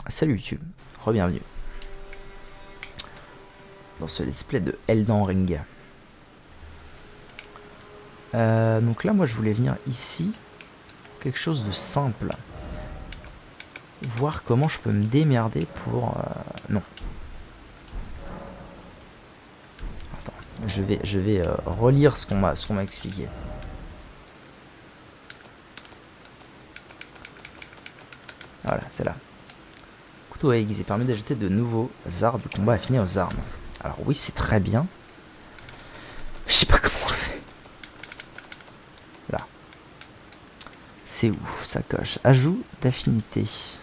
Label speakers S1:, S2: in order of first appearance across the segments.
S1: Salut YouTube, re-bienvenue dans ce let's play de Elden Ring. Donc là moi je voulais venir ici, quelque chose de simple. Voir comment je peux me démerder pour... non. Attends, je vais relire ce qu'on m'a expliqué. Voilà, c'est là. Couteau aiguisé permet d'ajouter de nouveaux arts du combat affinés aux armes. Alors oui, c'est très bien. Je sais pas comment on le fait. Là. C'est où ça coche? Ajout d'affinité. Vous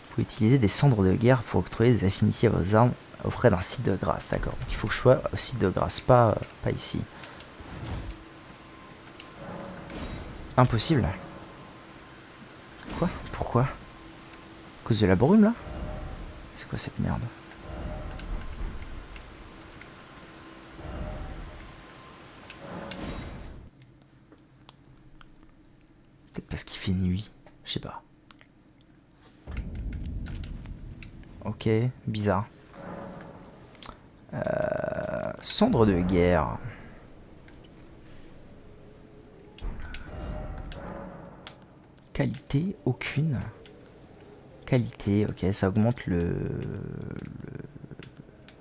S1: pouvez utiliser des cendres de guerre pour octroyer des affinités à vos armes auprès d'un site de grâce. D'accord. Il faut que je sois au site de grâce, pas ici. Impossible. Quoi? Pourquoi? À cause de la brume là? C'est quoi cette merde? Peut-être parce qu'il fait nuit. Je sais pas. Ok, bizarre. Cendre de guerre. Qualité, aucune. Qualité, ok, ça augmente le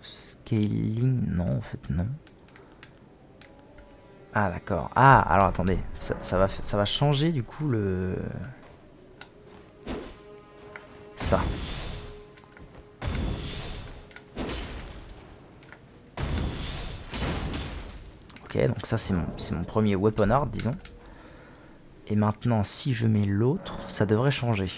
S1: scaling. Non, en fait, non. Ah, d'accord. Ah, alors attendez. Ça va changer du coup le... Ça. Ok, donc ça c'est mon premier weapon art, disons. Et maintenant, si je mets l'autre, ça devrait changer.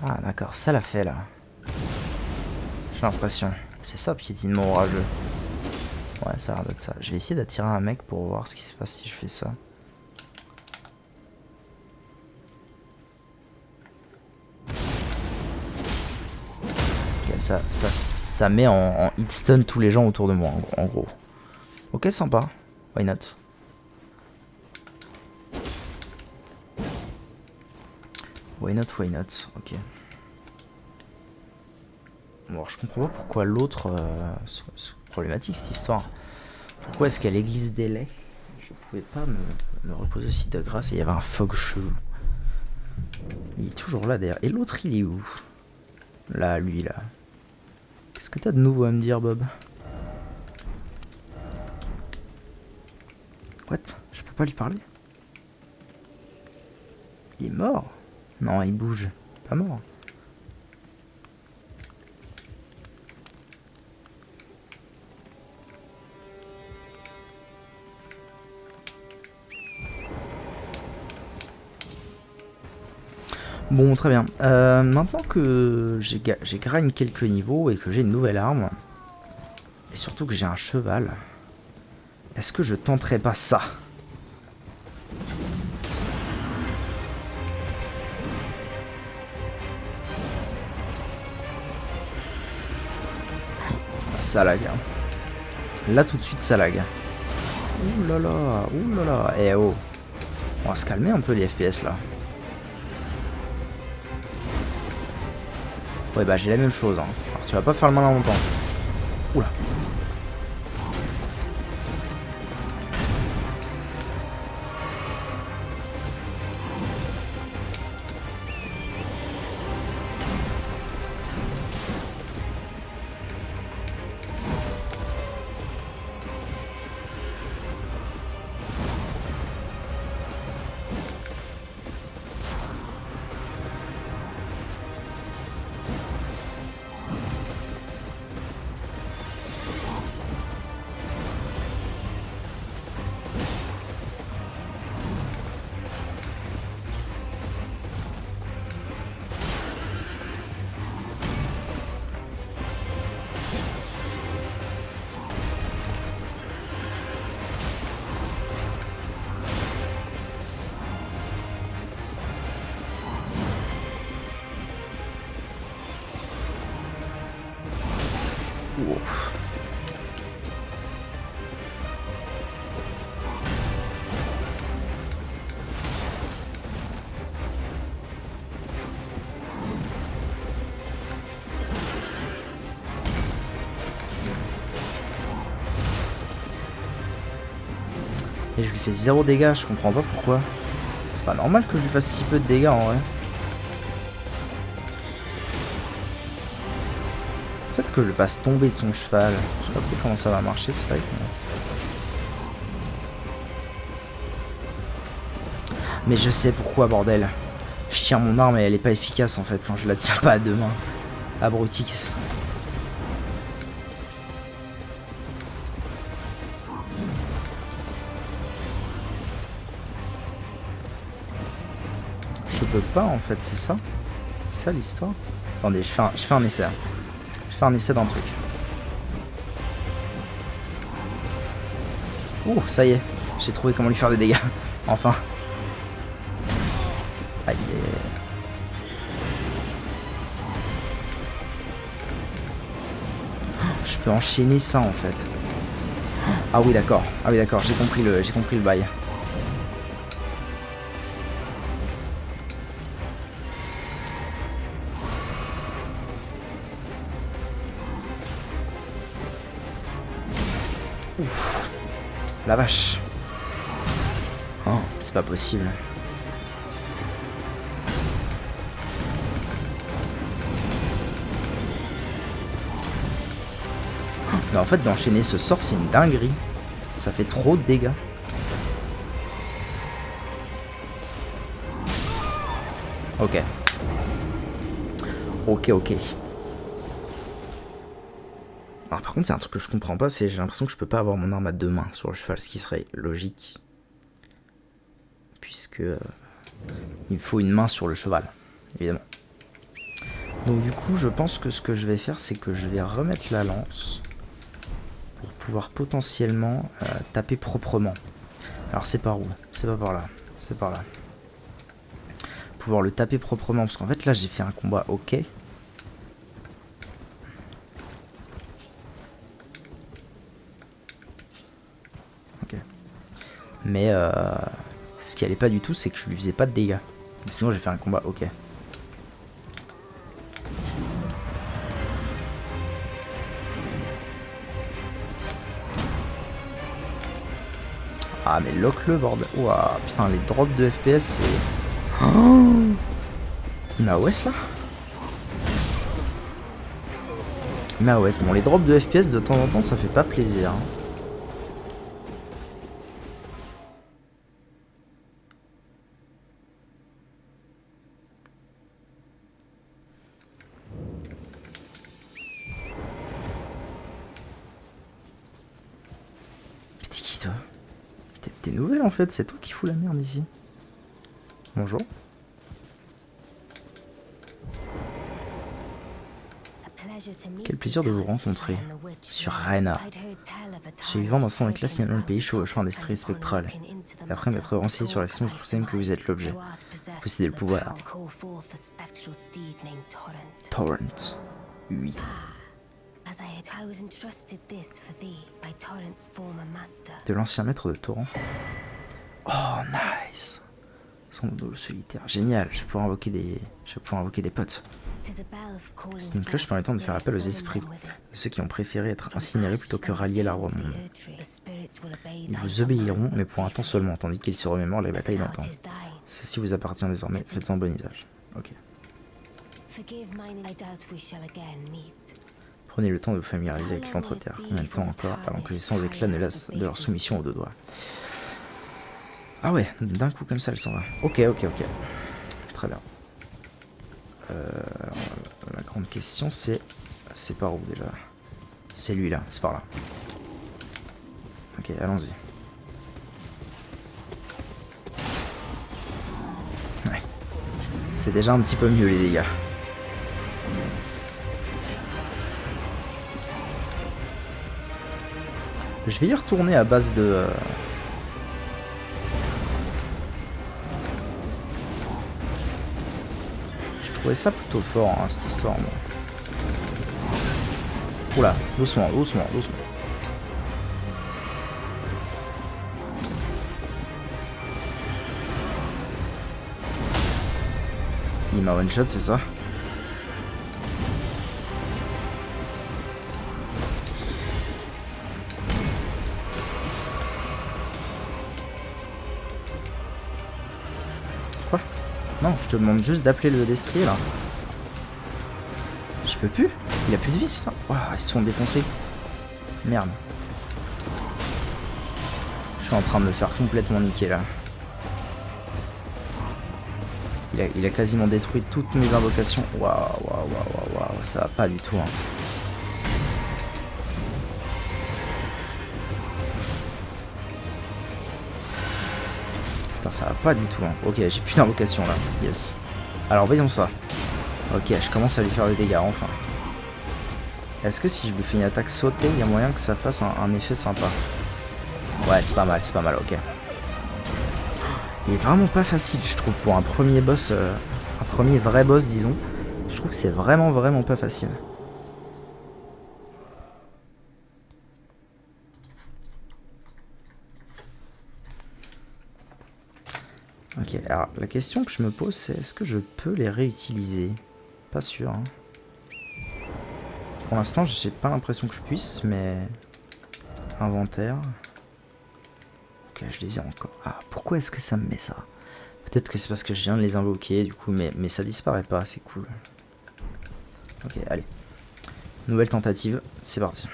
S1: Ah d'accord, ça l'a fait là. J'ai l'impression. C'est ça, piétinement orageux. Ouais, ça a l'air d'être ça. Je vais essayer d'attirer un mec pour voir ce qui se passe si je fais ça. Ok, ça met en hit stun tous les gens autour de moi, en gros. Ok, sympa. Why not? Why not, why not? Ok. Bon, je comprends pas pourquoi l'autre... c'est problématique cette histoire. Pourquoi est-ce qu'à l'église des je pouvais pas me reposer au site de grâce et il y avait un fog chelou. Il est toujours là d'ailleurs. Et l'autre il est où? Là, lui là. Qu'est-ce que t'as de nouveau à me dire, Bob? What? Je peux pas lui parler? Il est mort? Non, il bouge. Pas mort. Bon, très bien. Maintenant que j'ai gragne quelques niveaux et que j'ai une nouvelle arme, et surtout que j'ai un cheval, est-ce que je tenterai pas ça? Ça lag. Là tout de suite ça lag. Ouh là là, ouh là là. Eh oh. On va se calmer un peu les FPS là. Ouais bah j'ai la même chose hein. Alors tu vas pas faire le malin longtemps. Oula. Ouf. Et je lui fais 0 dégâts, je comprends pas pourquoi. C'est pas normal que je lui fasse si peu de dégâts en vrai. Peut-être que je le fasse tomber de son cheval. Je sais pas trop comment ça va marcher, c'est vrai que... Mais je sais pourquoi, bordel. Je tiens mon arme et elle est pas efficace en fait quand je la tiens pas à deux mains. Abrutix. Je peux pas en fait, c'est ça? C'est ça l'histoire? Attendez, je fais un essai. Je fais un essai d'un truc. Ouh, ça y est. J'ai trouvé comment lui faire des dégâts. Enfin. Aïe. Je peux enchaîner ça en fait. Ah oui d'accord. Ah oui d'accord, j'ai compris le bail. Ouf. La vache. Oh, c'est pas possible. Mais en fait, d'enchaîner ce sort, c'est une dinguerie. Ça fait trop de dégâts. Ok. Ok. Alors par contre, c'est un truc que je comprends pas, c'est j'ai l'impression que je peux pas avoir mon arme à deux mains sur le cheval, ce qui serait logique. Puisque il me faut une main sur le cheval, évidemment. Donc du coup, je pense que ce que je vais faire, c'est que je vais remettre la lance pour pouvoir potentiellement taper proprement. Alors c'est par où? C'est pas par là. C'est par là. Pouvoir le taper proprement, parce qu'en fait là j'ai fait un combat ok. Ok. Mais ce qui allait pas du tout, c'est que je lui faisais pas de dégâts. Sinon j'ai fait un combat ok. Ah mais lock-le bordel. Ouah, putain les drops de FPS c'est... Oh, mais ouais là. Mais ouais, bon les drops de FPS de temps en temps ça fait pas plaisir. Hein. Petit qui toi? T'es nouvelle en fait, c'est toi qui fous la merde ici. Bonjour. Quel plaisir de vous rencontrer. Sur Rena. J'ai eu vent d'un sang éclat signalant le pays chevauchant un destrier spectral. Et après m'être renseigné sur l'action, je trouve que vous êtes l'objet. Vous possédez le pouvoir. Torrent. Oui. De l'ancien maître de Torrent. Oh, nice. Son dos solitaire. Génial, je vais pouvoir invoquer des potes. C'est une cloche permettant de faire appel aux esprits de ceux qui ont préféré être incinérés plutôt que rallier l'arbre monde. Ils vous obéiront, mais pour un temps seulement, tandis qu'ils se remémorent les batailles d'antan. Ceci vous appartient désormais, faites-en bon usage. Ok. Prenez le temps de vous familiariser avec l'entreterre. Combien de temps encore avant que les sangs éclats ne lassent de leur soumission aux deux doigts. Ah ouais, d'un coup comme ça elle s'en va. Ok. Très bien. La grande question c'est par où déjà? C'est lui là, c'est par là. Ok, allons-y. Ouais. C'est déjà un petit peu mieux les dégâts. Je vais y retourner à base de... Je trouvais ça plutôt fort, hein, cette histoire, moi. Oula, doucement, doucement, doucement. Il m'a one shot, c'est ça? Quoi? Non, je te demande juste d'appeler le destrier là. Je peux plus? Il a plus de vie, c'est ça? Oh, ils se sont défoncés. Merde. Je suis en train de me faire complètement niquer là. Il a quasiment détruit toutes mes invocations. Waouh, waouh, waouh, waouh, ça va pas du tout. Hein. Putain, ça va pas du tout. Hein. Ok, j'ai plus d'invocation là. Yes. Alors voyons ça. Ok, je commence à lui faire des dégâts enfin. Est-ce que si je lui fais une attaque sautée, il y a moyen que ça fasse un effet sympa? Ouais, c'est pas mal, ok. Il est vraiment pas facile, je trouve, pour un premier boss, un premier vrai boss, disons. Je trouve que c'est vraiment pas facile. Ok, alors la question que je me pose, c'est est-ce que je peux les réutiliser? Pas sûr. Hein. Pour l'instant, j'ai pas l'impression que je puisse, mais... Inventaire. Ok, je les ai encore. Ah, pourquoi est-ce que ça me met ça? Peut-être que c'est parce que je viens de les invoquer, du coup, mais ça disparaît pas, c'est cool. Ok, allez. Nouvelle tentative, c'est parti.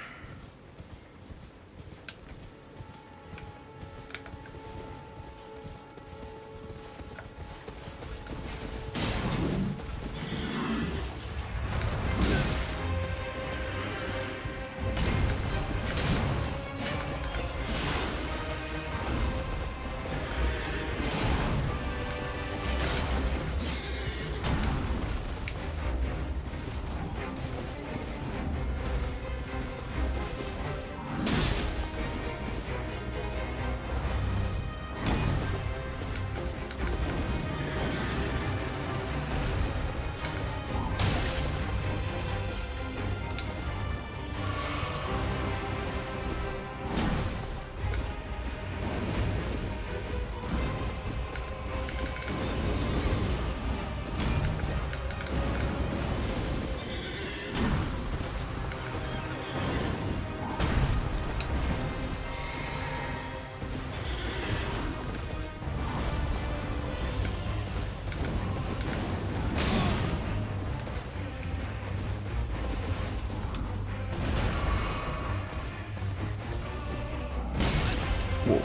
S1: Wow.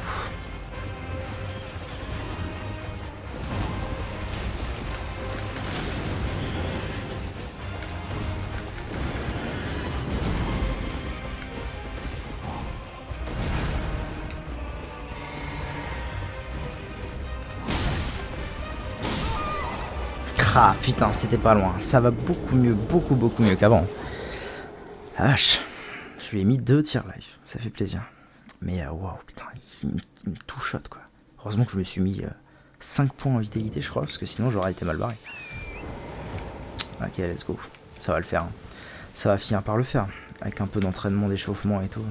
S1: Ah putain, c'était pas loin. Ça va beaucoup mieux, beaucoup mieux qu'avant. Ah vache. Je lui ai mis 2 tirs life, ça fait plaisir. Mais waouh, putain, il me tout-shot quoi. Heureusement que je me suis mis 5 points en vitalité, je crois, parce que sinon j'aurais été mal barré. Ok, let's go. Ça va le faire. Hein. Ça va finir par le faire. Avec un peu d'entraînement, d'échauffement et tout.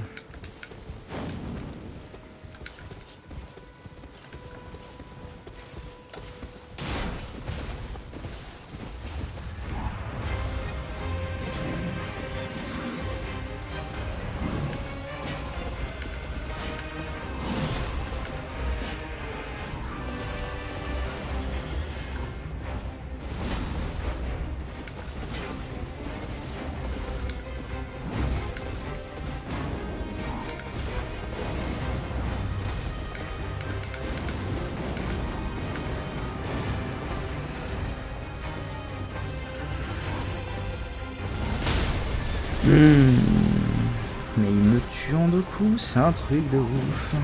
S1: Mais il me tue en 2 coups, c'est un truc de ouf.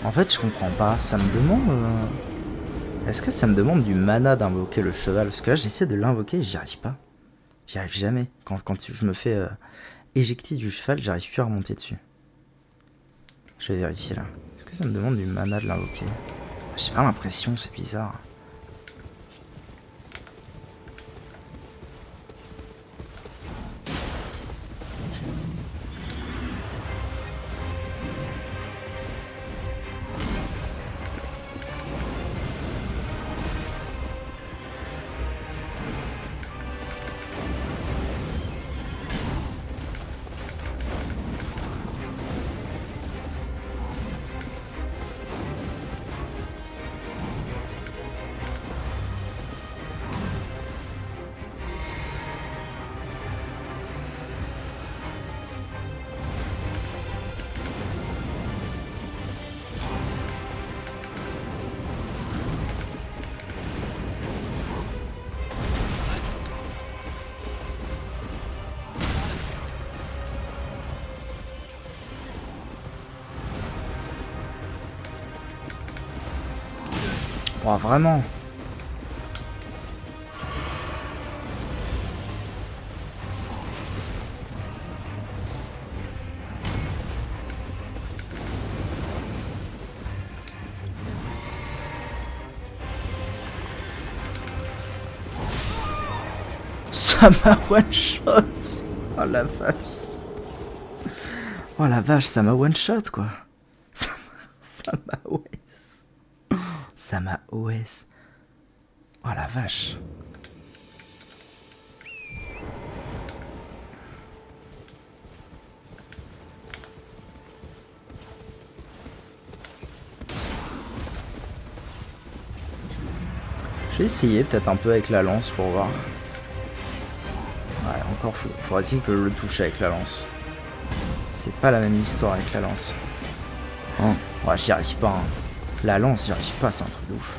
S1: En fait, je comprends pas. Ça me demande... Est-ce que ça me demande du mana d'invoquer le cheval? Parce que là, j'essaie de l'invoquer et j'y arrive pas. J'y arrive jamais. Quand je me fais éjecter du cheval, j'arrive plus à remonter dessus. Je vais vérifier là. Est-ce que ça me demande du mana de l'invoquer? J'ai pas l'impression, c'est bizarre. Oh, vraiment? Ça m'a one shot. Oh la vache. Oh la vache, ça m'a one shot quoi. Ça m'a OS. Ça m'a OS. Oh la vache. Je vais essayer peut-être un peu avec la lance pour voir. Ouais, encore faudrait-il que je le touche avec la lance. C'est pas la même histoire avec la lance. Oh. Ouais, j'y arrive pas. Hein. La lance, j'y arrive pas, c'est un truc de ouf.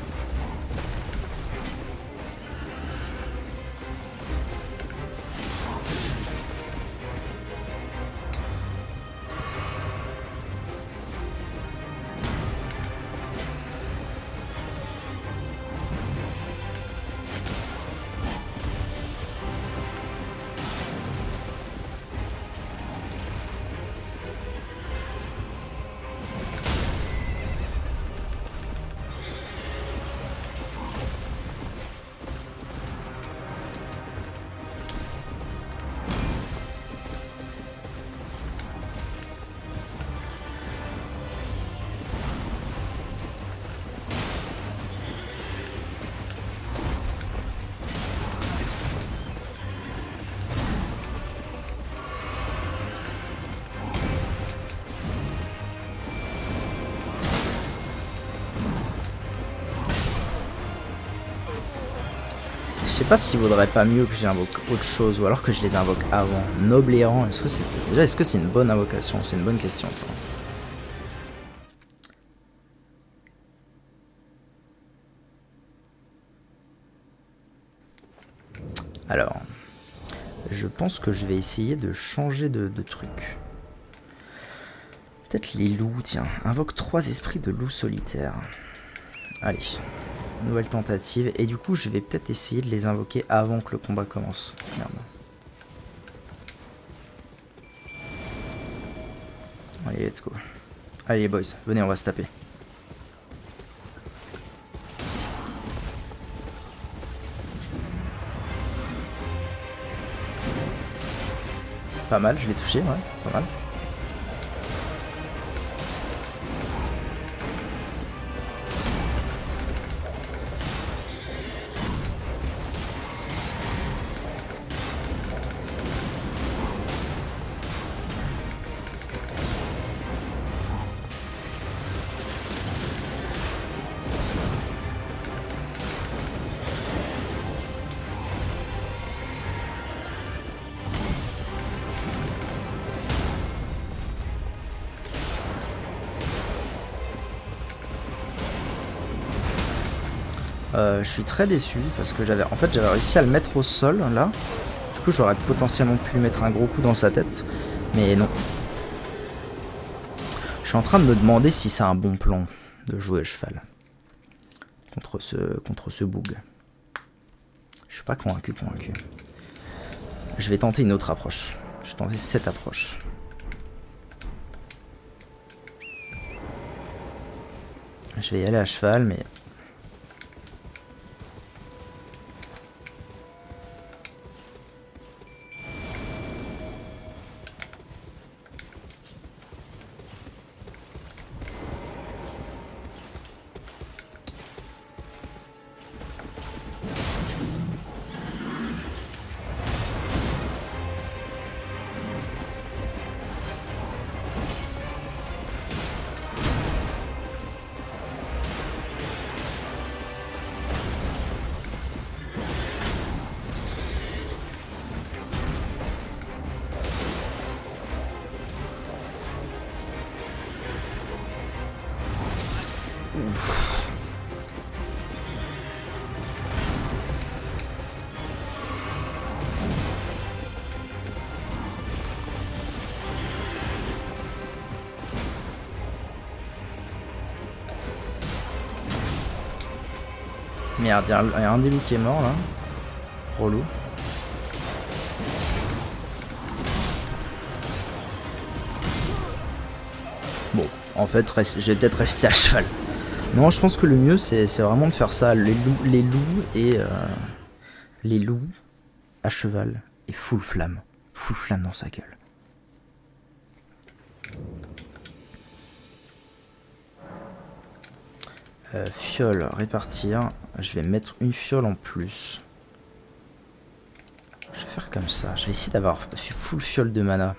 S1: Je sais pas s'il vaudrait pas mieux que j'invoque autre chose ou alors que je les invoque avant. Noble errant, est-ce que c'est une bonne invocation? C'est une bonne question ça. Alors, je pense que je vais essayer de changer de truc. Peut-être les loups, tiens. Invoque 3 esprits de loups solitaires. Allez. Nouvelle tentative. Et du coup, je vais peut-être essayer de les invoquer avant que le combat commence. Merde. Allez, let's go. Allez, les boys, venez, on va se taper. Pas mal, je l'ai touché, ouais, pas mal. Je suis très déçu parce que j'avais réussi à le mettre au sol là. Du coup j'aurais potentiellement pu lui mettre un gros coup dans sa tête. Mais non. Je suis en train de me demander si c'est un bon plan de jouer à cheval. Contre ce boug. Je suis pas convaincu. Je vais tenter une autre approche. Je vais tenter cette approche. Je vais y aller à cheval, mais... Ouf. Merde, il y a un des loups qui est mort là. Relou. Bon, en fait, je vais peut-être rester à cheval. Non, je pense que le mieux, c'est vraiment de faire ça. Les loups à cheval et full flamme. Full flamme dans sa gueule. Fiole, répartir. Je vais mettre une fiole en plus. Je vais faire comme ça. Je vais essayer d'avoir full fiole de mana.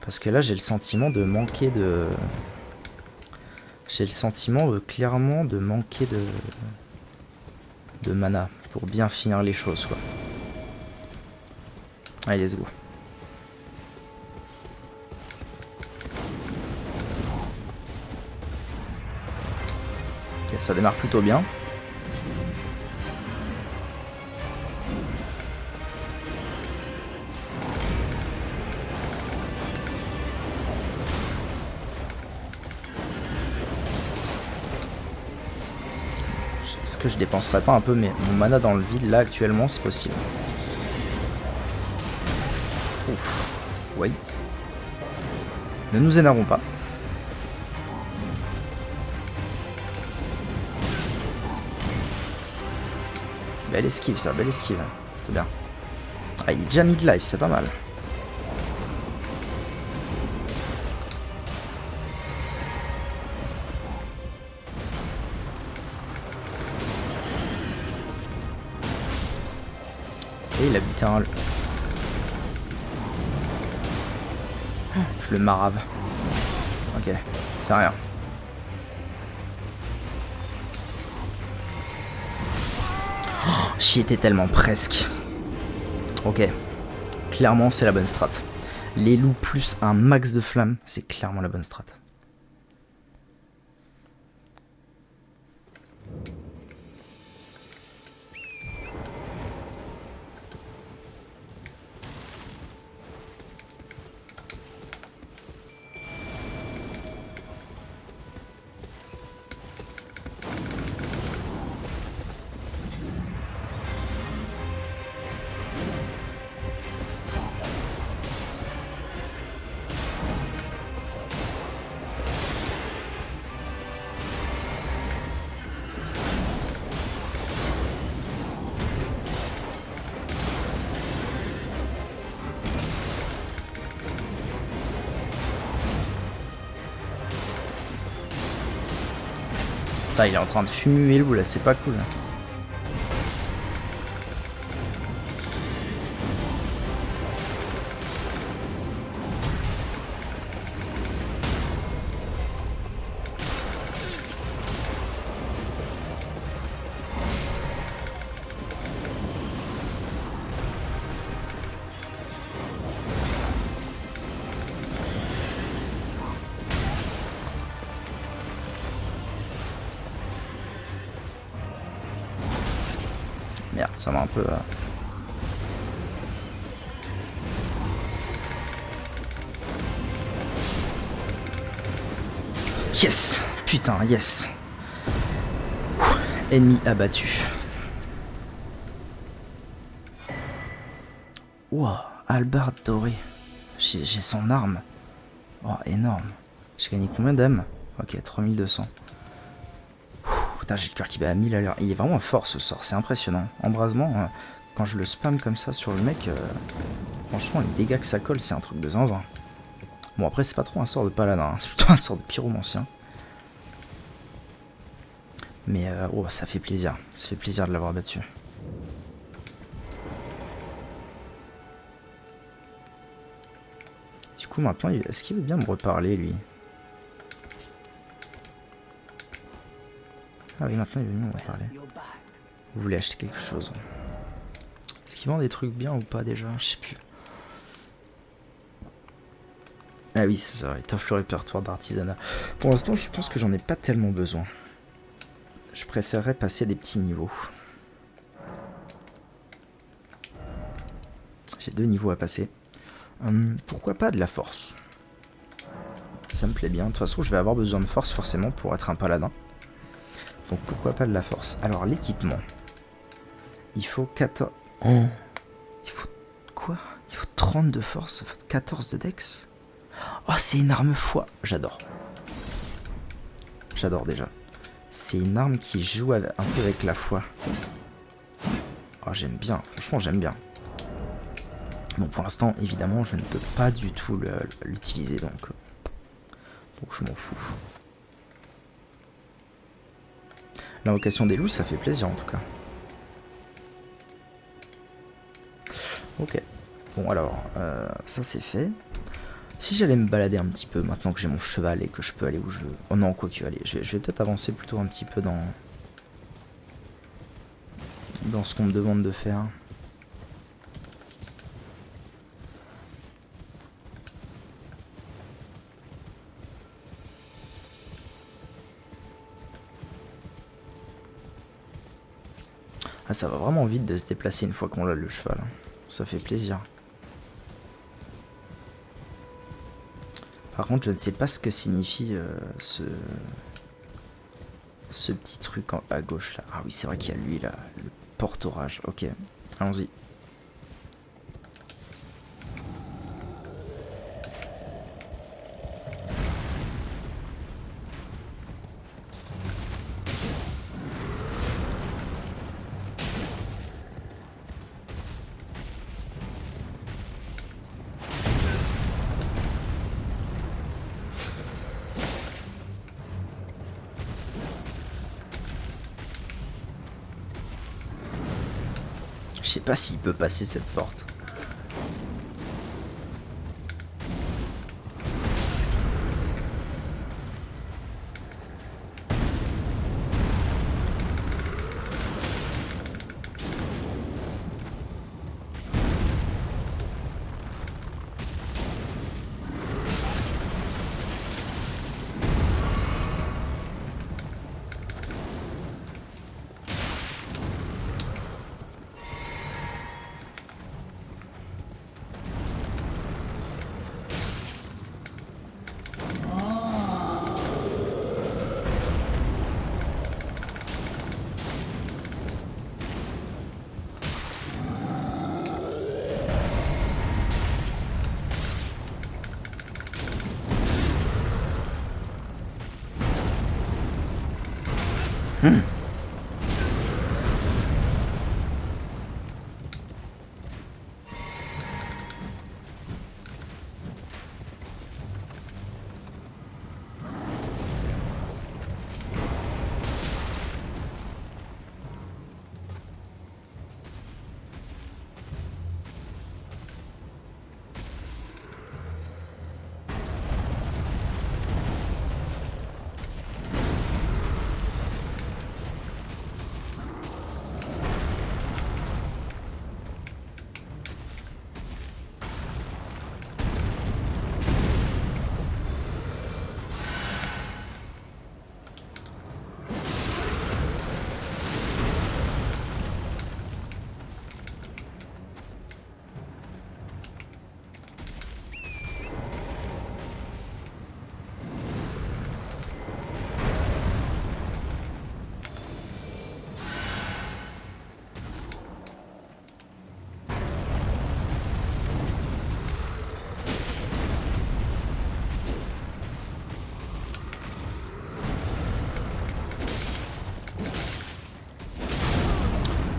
S1: Parce que là, j'ai le sentiment de manquer de... J'ai le sentiment clairement de manquer de mana pour bien finir les choses, quoi. Allez, let's go. Ok, ça démarre plutôt bien. Est-ce que je dépenserais pas un peu mon mana dans le vide là actuellement? C'est possible. Ouf. Wait. Ne nous énervons pas. Belle esquive ça, belle esquive. C'est bien. Ah, il est déjà mid-life, c'est pas mal. Et il a buté un... Je le marave. Ok, c'est rien. Oh, j'y étais tellement presque. Ok. Clairement, c'est la bonne strat. Les loups plus un max de flammes, c'est clairement la bonne strat. Putain, il est en train de fumer le loup là, c'est pas cool. Merde, ça m'a un peu... Yes! Putain, yes! Ennemi abattu. Wow, hallebarde dorée. J'ai son arme. Oh, énorme. J'ai gagné combien d'âmes? Ok, 3200. Putain, j'ai le cœur qui bat à 1000 à l'heure. Il est vraiment fort ce sort, c'est impressionnant. Embrasement, quand je le spam comme ça sur le mec, franchement, les dégâts que ça colle, c'est un truc de zinzin. Bon, après, c'est pas trop un sort de paladin, hein, c'est plutôt un sort de pyromancien. Mais oh, ça fait plaisir de l'avoir battu. Du coup, maintenant, est-ce qu'il veut bien me reparler, lui? Ah oui, maintenant, il veut bien me reparler. Vous voulez acheter quelque chose? Est-ce qu'il vend des trucs bien ou pas, déjà? Je sais plus. Ah oui, c'est ça, il t'offre le répertoire d'artisanat. Pour l'instant, je pense que j'en ai pas tellement besoin. Je préférerais passer des petits niveaux. J'ai 2 niveaux à passer. Pourquoi pas de la force? Ça me plaît bien. De toute façon, je vais avoir besoin de force forcément pour être un paladin. Donc pourquoi pas de la force? Alors l'équipement. Il faut 14... Oh. Il faut... Quoi? Il faut 30 de force, ça fait 14 de dex. Oh, c'est une arme foi. J'adore. J'adore déjà. C'est une arme qui joue un peu avec la foi. Oh, j'aime bien. Franchement, j'aime bien. Bon, pour l'instant, évidemment, je ne peux pas du tout l'utiliser, donc je m'en fous. L'invocation des loups, ça fait plaisir en tout cas. Ok. Bon, alors, ça c'est fait. Si j'allais me balader un petit peu, maintenant que j'ai mon cheval et que je peux aller où je veux... Oh non, quoi que aller. Je vais peut-être avancer plutôt un petit peu dans ce qu'on me demande de faire. Ah, ça va vraiment vite de se déplacer une fois qu'on a le cheval. Ça fait plaisir. Par contre, je ne sais pas ce que signifie ce petit truc à gauche là. Ah oui, c'est vrai qu'il y a lui là, le porte-orage. Ok, allons-y. Je sais pas s'il peut passer cette porte.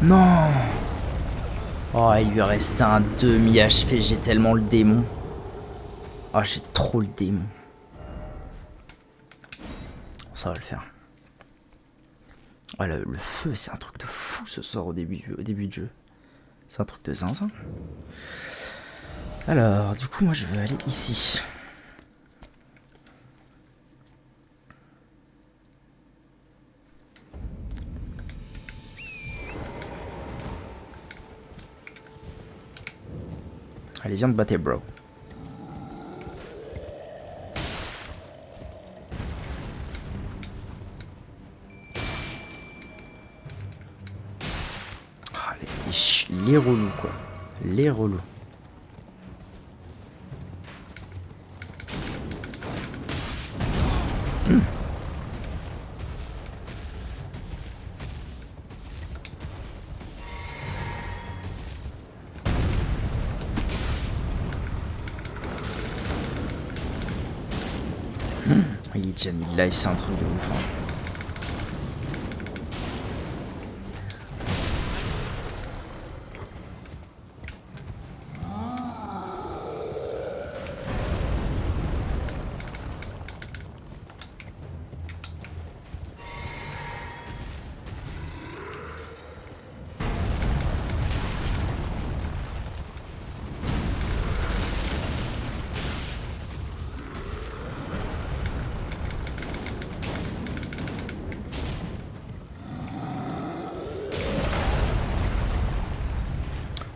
S1: Non. Oh, il lui restait un demi HP, j'ai tellement le démon. Oh, j'ai trop le démon. Ça va le faire. Oh, le feu, c'est un truc de fou ce sort au début de jeu. C'est un truc de zinzin. Alors, du coup, moi je veux aller ici. Allez, viens de battre, bro. Ah, les relous, quoi. Les relous. Il est déjà mis live, c'est un truc de ouf. Hein.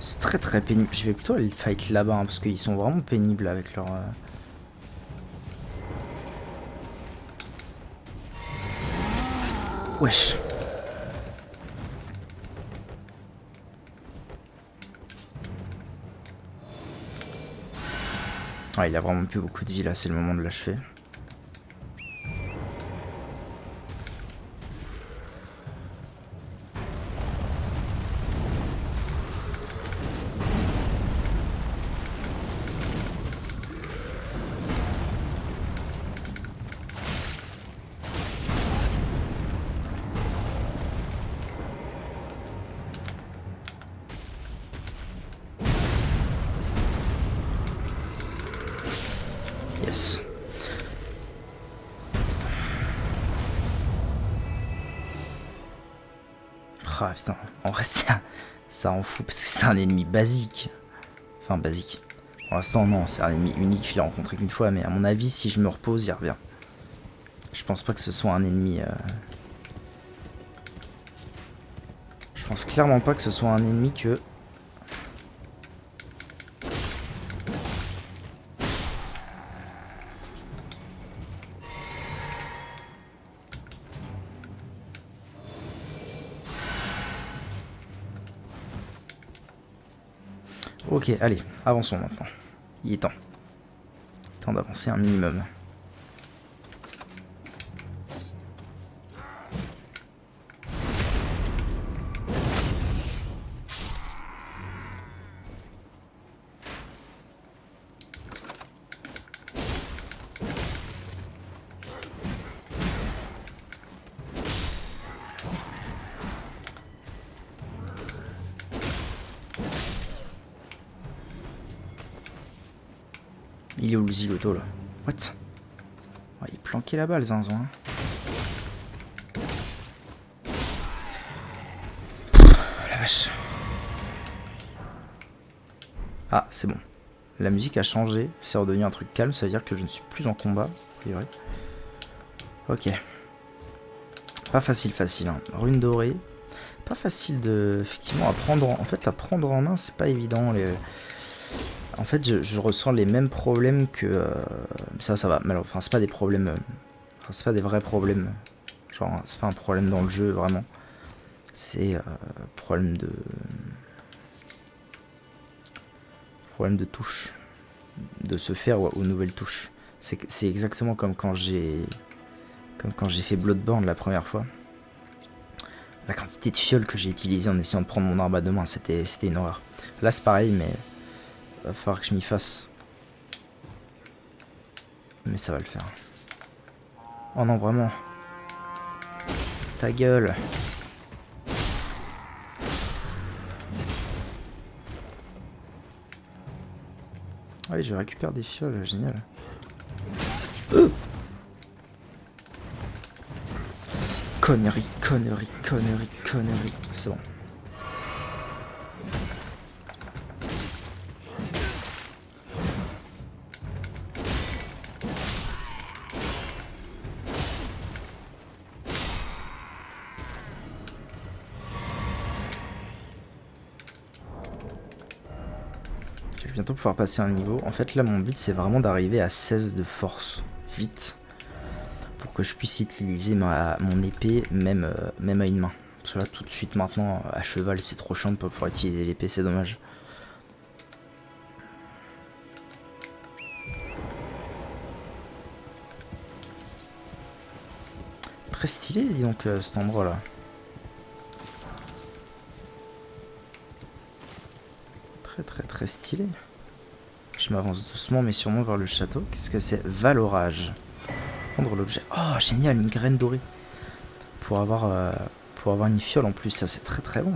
S1: C'est très très pénible. Je vais plutôt aller le fight là-bas hein, parce qu'ils sont vraiment pénibles avec leur... Wesh. Ah, il a vraiment plus beaucoup de vie là, c'est le moment de l'achever. Yes. Ah putain, en vrai ça en fout parce que c'est un ennemi basique. Enfin basique. Pour l'instant non, c'est un ennemi unique, je l'ai rencontré qu'une fois, mais à mon avis si je me repose il revient. Je pense pas que ce soit un ennemi... Je pense clairement pas que ce soit un ennemi que... Ok, allez, avançons maintenant. Il est temps. Temps d'avancer un minimum. Il est où le zigoto là? What? Oh, il est planqué là-bas le zinzin. Hein. La vache. Ah, c'est bon. La musique a changé, c'est redevenu un truc calme, ça veut dire que je ne suis plus en combat, a priori. Ok. Pas facile, hein. Rune dorée. Pas facile de... Effectivement, à prendre... En fait, à prendre en main, c'est pas évident. En fait, je ressens les mêmes problèmes que... Ça va. Mais alors, enfin, c'est pas des problèmes... Enfin, c'est pas des vrais problèmes. Genre, c'est pas un problème dans le jeu, vraiment. C'est... problème de... Problème de touche. De se faire aux nouvelles touches. C'est exactement comme quand j'ai... Comme quand j'ai fait Bloodborne la première fois. La quantité de fioles que j'ai utilisé en essayant de prendre mon arme à deux mains, c'était une horreur. Là, c'est pareil, mais... Va falloir que je m'y fasse. Mais ça va le faire. Oh non, vraiment. Ta gueule. Ah oui, je récupère des fioles, génial. Connerie, connerie, connerie, connerie. C'est bon. Je vais bientôt pouvoir passer un niveau. En fait, là, mon but, c'est vraiment d'arriver à 16 de force. Vite. Pour que je puisse utiliser mon épée, même à une main. Parce que là, tout de suite, maintenant, à cheval, c'est trop chiant de pas pouvoir utiliser l'épée, c'est dommage. Très stylé, dis donc, cet endroit-là. Très, très, très stylé. Je m'avance doucement, mais sûrement vers le château. Qu'est-ce que c'est? Valorage. Prendre l'objet. Oh, génial, une graine dorée. Pour avoir une fiole en plus, ça c'est très très bon.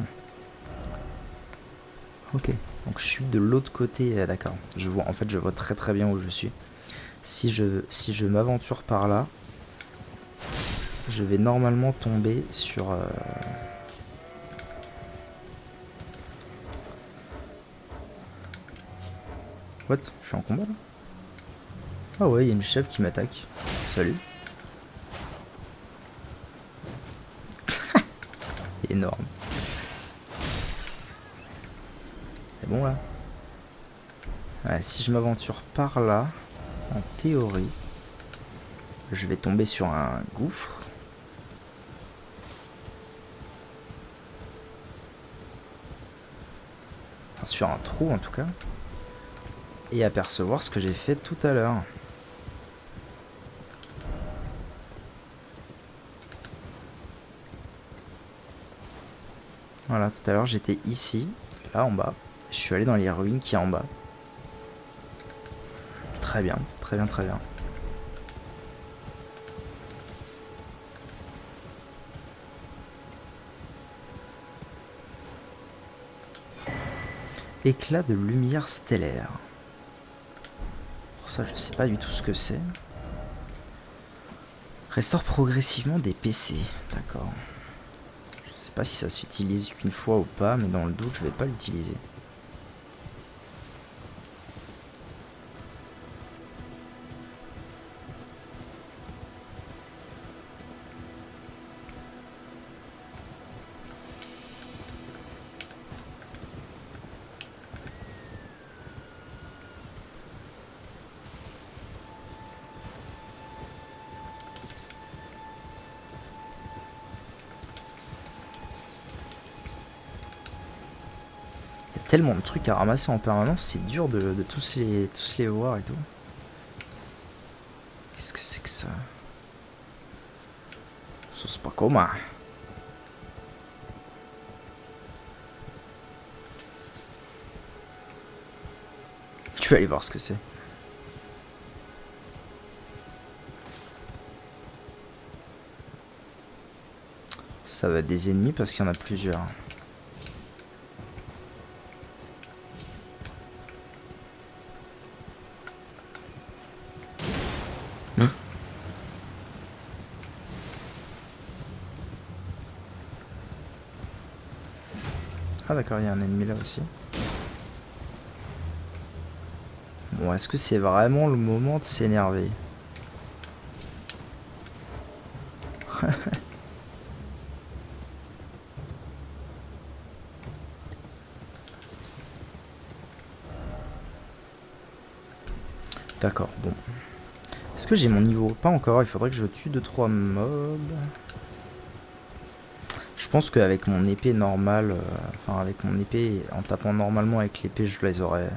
S1: Ok, donc je suis de l'autre côté, d'accord. Je vois, en fait, je vois très très bien où je suis. Si je m'aventure par là, je vais normalement tomber sur... What? Je suis en combat là? Ah ouais, il y a une chèvre qui m'attaque. Salut. Énorme. C'est bon là? Ouais, si je m'aventure par là, en théorie, je vais tomber sur un gouffre. Enfin, sur un trou en tout cas. Et apercevoir ce que j'ai fait tout à l'heure. Voilà, tout à l'heure j'étais ici, là en bas. Je suis allé dans les ruines qui est en bas. Très bien, très bien, très bien. Éclat de lumière stellaire. Pour ça, je sais pas du tout ce que c'est. Restaure progressivement des PC. D'accord. Je sais pas si ça s'utilise qu'une fois ou pas, mais dans le doute, je vais pas l'utiliser. Il y a tellement de trucs à ramasser en permanence, c'est dur de tous les voir et tout. Qu'est-ce que c'est que ça? Ça c'est pas commun. Tu vas aller voir ce que c'est. Ça va être des ennemis parce qu'il y en a plusieurs. Ah d'accord, il y a un ennemi là aussi. Bon, est-ce que c'est vraiment le moment de s'énerver? D'accord, bon. Est-ce que j'ai mon niveau? Pas encore, il faudrait que je tue 2-3 mobs. Je pense qu'avec mon épée normale, enfin avec mon épée, en tapant normalement avec l'épée, je les aurais...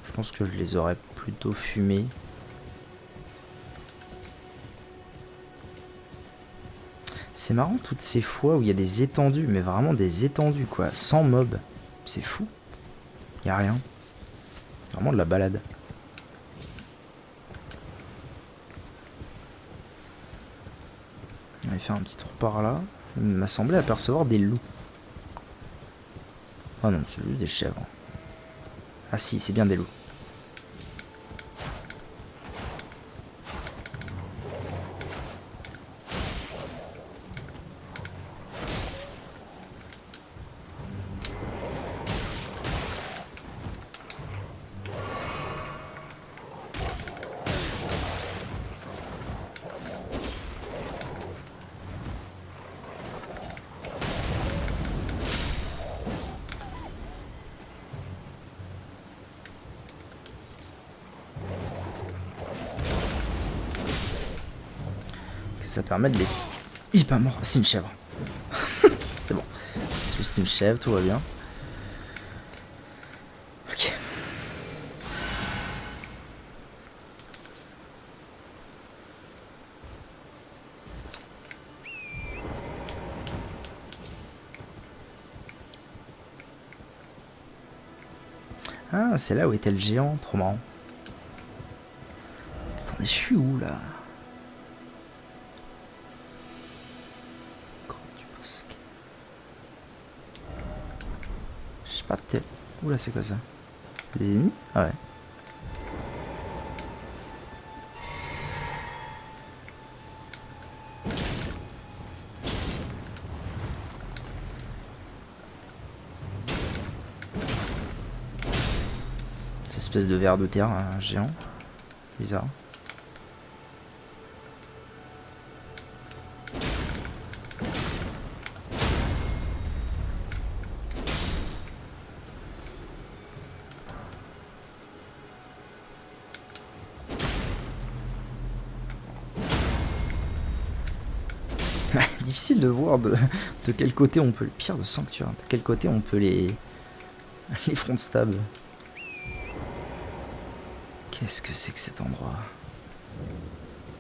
S1: Je pense que je les aurais plutôt fumés. C'est marrant toutes ces fois où il y a des étendues, mais vraiment des étendues quoi, sans mobs. C'est fou. Y a rien. Vraiment de la balade. On va faire un petit tour par là. Il m'a semblé apercevoir des loups. Ah non, c'est juste des chèvres. Ah si, c'est bien des loups. ça permet de les... Il est pas mort, c'est une chèvre. C'est bon. Juste une chèvre, tout va bien. Ok. Ah, c'est là où était le géant, trop marrant. Attendez, je suis où là? Je sais pas, peut-être. Oula, c'est quoi ça? Des ennemis? Ah ouais. Cette espèce de ver de terre géant. Bizarre. Difficile de voir de quel côté on peut... Le pire de Sanctuaire, de quel côté on peut les front stab. Qu'est-ce que c'est que cet endroit?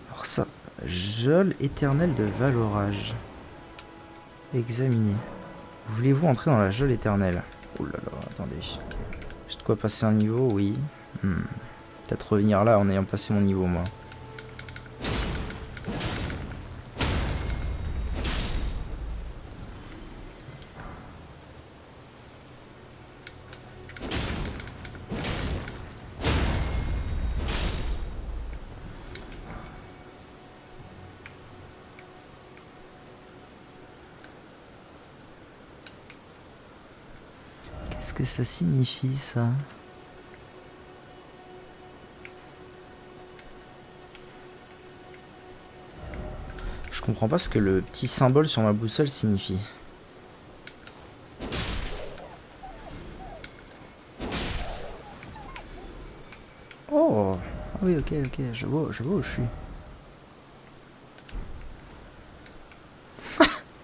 S1: Alors ça, geôle éternelle de Valorage. Examiner. Voulez-vous entrer dans la geôle éternelle? Oh là là, attendez. J'ai de quoi passer un niveau, oui. Peut-être revenir là en ayant passé mon niveau, moi. Qu'est-ce que ça signifie, ça? Je comprends pas ce que le petit symbole sur ma boussole signifie. Oh! Ah oui, ok, je vois où je suis.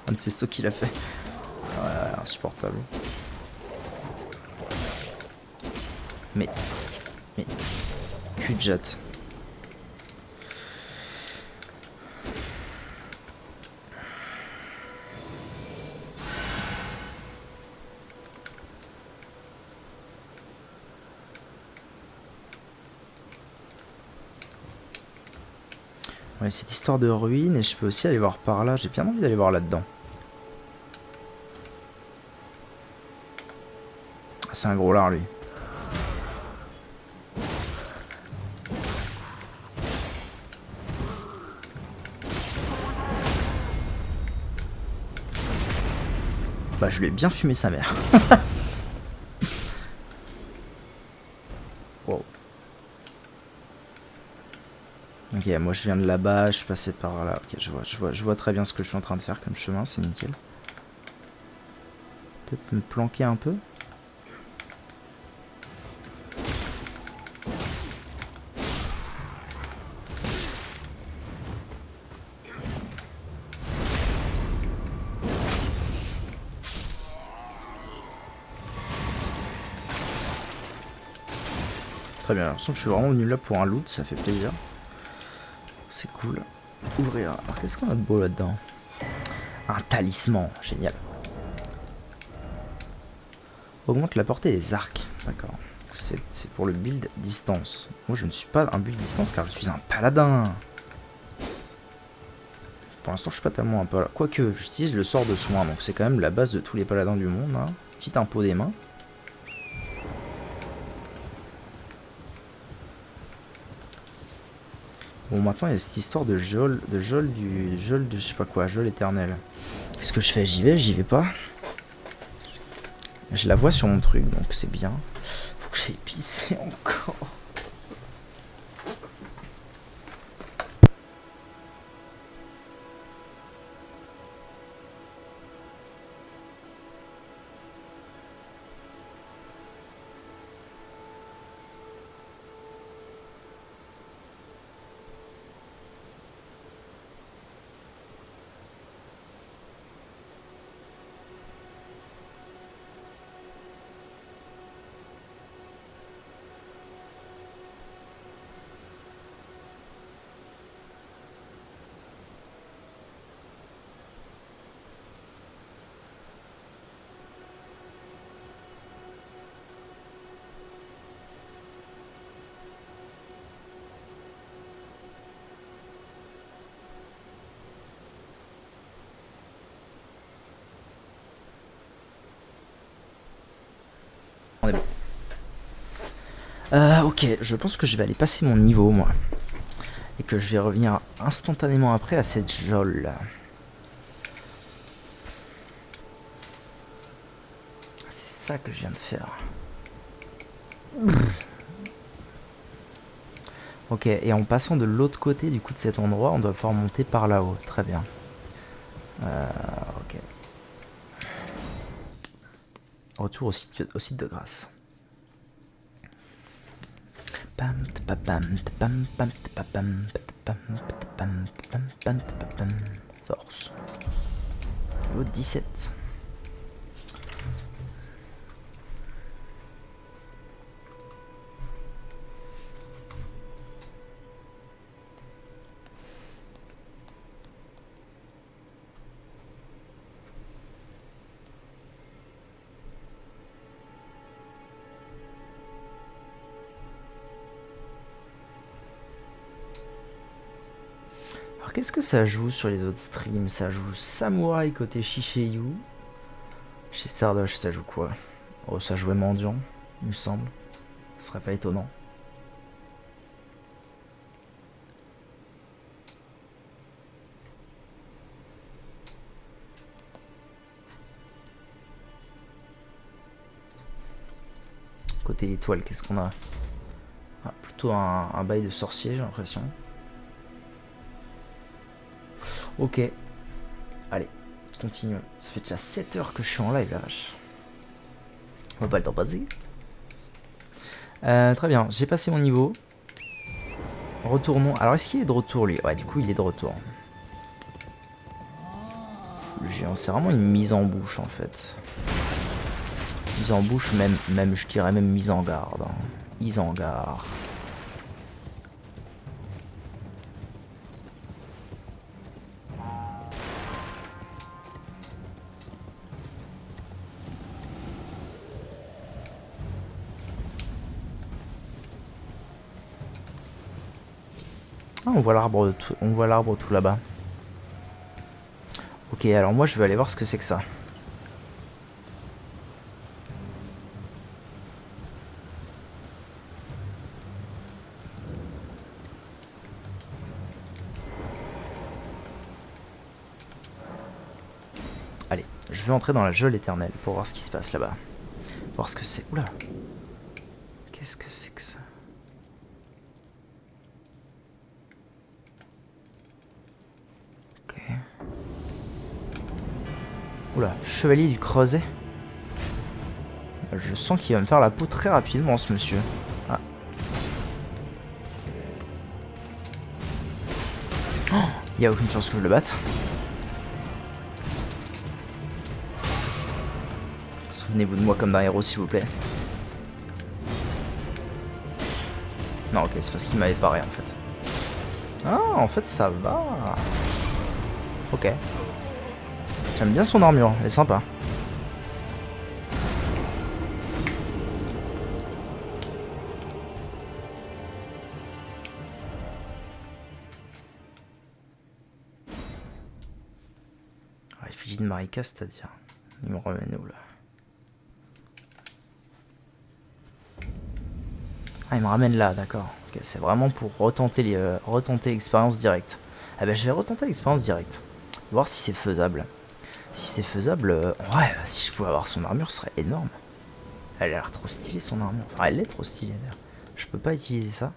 S1: Un de ces sauts qu'il a fait. Ouais, insupportable. Mais... cul de jatte. Ouais, cette histoire de ruine, et je peux aussi aller voir par là. J'ai bien envie d'aller voir là-dedans. Ah, c'est un gros lard, lui. Bah, je lui ai bien fumé sa mère. Wow. Ok, moi je viens de là-bas, je suis passé par là. Ok, je vois très bien ce que je suis en train de faire comme chemin, c'est nickel. Peut-être me planquer un peu. Très bien, j'ai l'impression que je suis vraiment venu là pour un loot, ça fait plaisir. C'est cool. Ouvrir. Alors qu'est-ce qu'on a de beau là-dedans? Un talisman, génial. Augmente la portée des arcs, d'accord. C'est pour le build distance. Moi je ne suis pas un build distance car je suis un paladin. Pour l'instant je suis pas tellement un paladin. Quoique j'utilise le sort de soin, donc c'est quand même la base de tous les paladins du monde. Hein. Petit impôt des mains. Bon, maintenant il y a cette histoire de geôle de je sais pas quoi, geôle éternelle. Qu'est-ce que je fais? J'y vais pas. Je la vois sur mon truc, donc c'est bien. Faut que j'aille pisser encore. On est bon. Ok, je pense que je vais aller passer mon niveau, moi. Et que je vais revenir instantanément après à cette geôle. C'est ça que je viens de faire. Ok, et en passant de l'autre côté du coup de cet endroit, on doit pouvoir monter par là-haut. Très bien. Ok. Retour au site de grâce. Force. Niveau 17. Alors qu'est-ce que ça joue sur les autres streams? Ça joue Samouraï côté Shiseiyu. Chez Sardoche ça joue quoi? Oh, ça jouait Mendiant, il me semble. Ce serait pas étonnant. Côté étoile, qu'est-ce qu'on a? Ah, plutôt un bail de sorcier, j'ai l'impression. Ok. Allez, continuons. Ça fait déjà 7 heures que je suis en live, la vache. On va pas le temps passer. Très bien, j'ai passé mon niveau. Retournons. Alors, est-ce qu'il est de retour, lui? Ouais, du coup, il est de retour. Le géant, c'est vraiment une mise en bouche, en fait. Mise en bouche, même je dirais même mise en garde. Hein. Mise en garde. Ah, on voit l'arbre tout là-bas. Ok, alors moi je veux aller voir ce que c'est que ça. Allez, je vais entrer dans la geôle éternelle pour voir ce qui se passe là-bas. Voir ce que c'est. Oula. Qu'est-ce que c'est que ça? Ok. Oula, chevalier du creuset. Je sens qu'il va me faire la peau très rapidement, ce monsieur. Ah. Oh, il n'y a aucune chance que je le batte. Souvenez-vous de moi comme d'un héros, s'il vous plaît. Non, ok, c'est parce qu'il m'avait paré, en fait. Ah, en fait, ça va. Ok. J'aime bien son armure, elle est sympa. Ah, effigie de Marika, c'est-à-dire. Il me ramène où là? Ah, il me ramène là, d'accord. Ok, c'est vraiment pour retenter l'expérience directe. Ah ben, je vais retenter l'expérience directe. Voir si c'est faisable. Si c'est faisable, ouais, si je pouvais avoir son armure, ce serait énorme. Elle a l'air trop stylée, son armure. Enfin, elle est trop stylée, d'ailleurs. Je peux pas utiliser ça.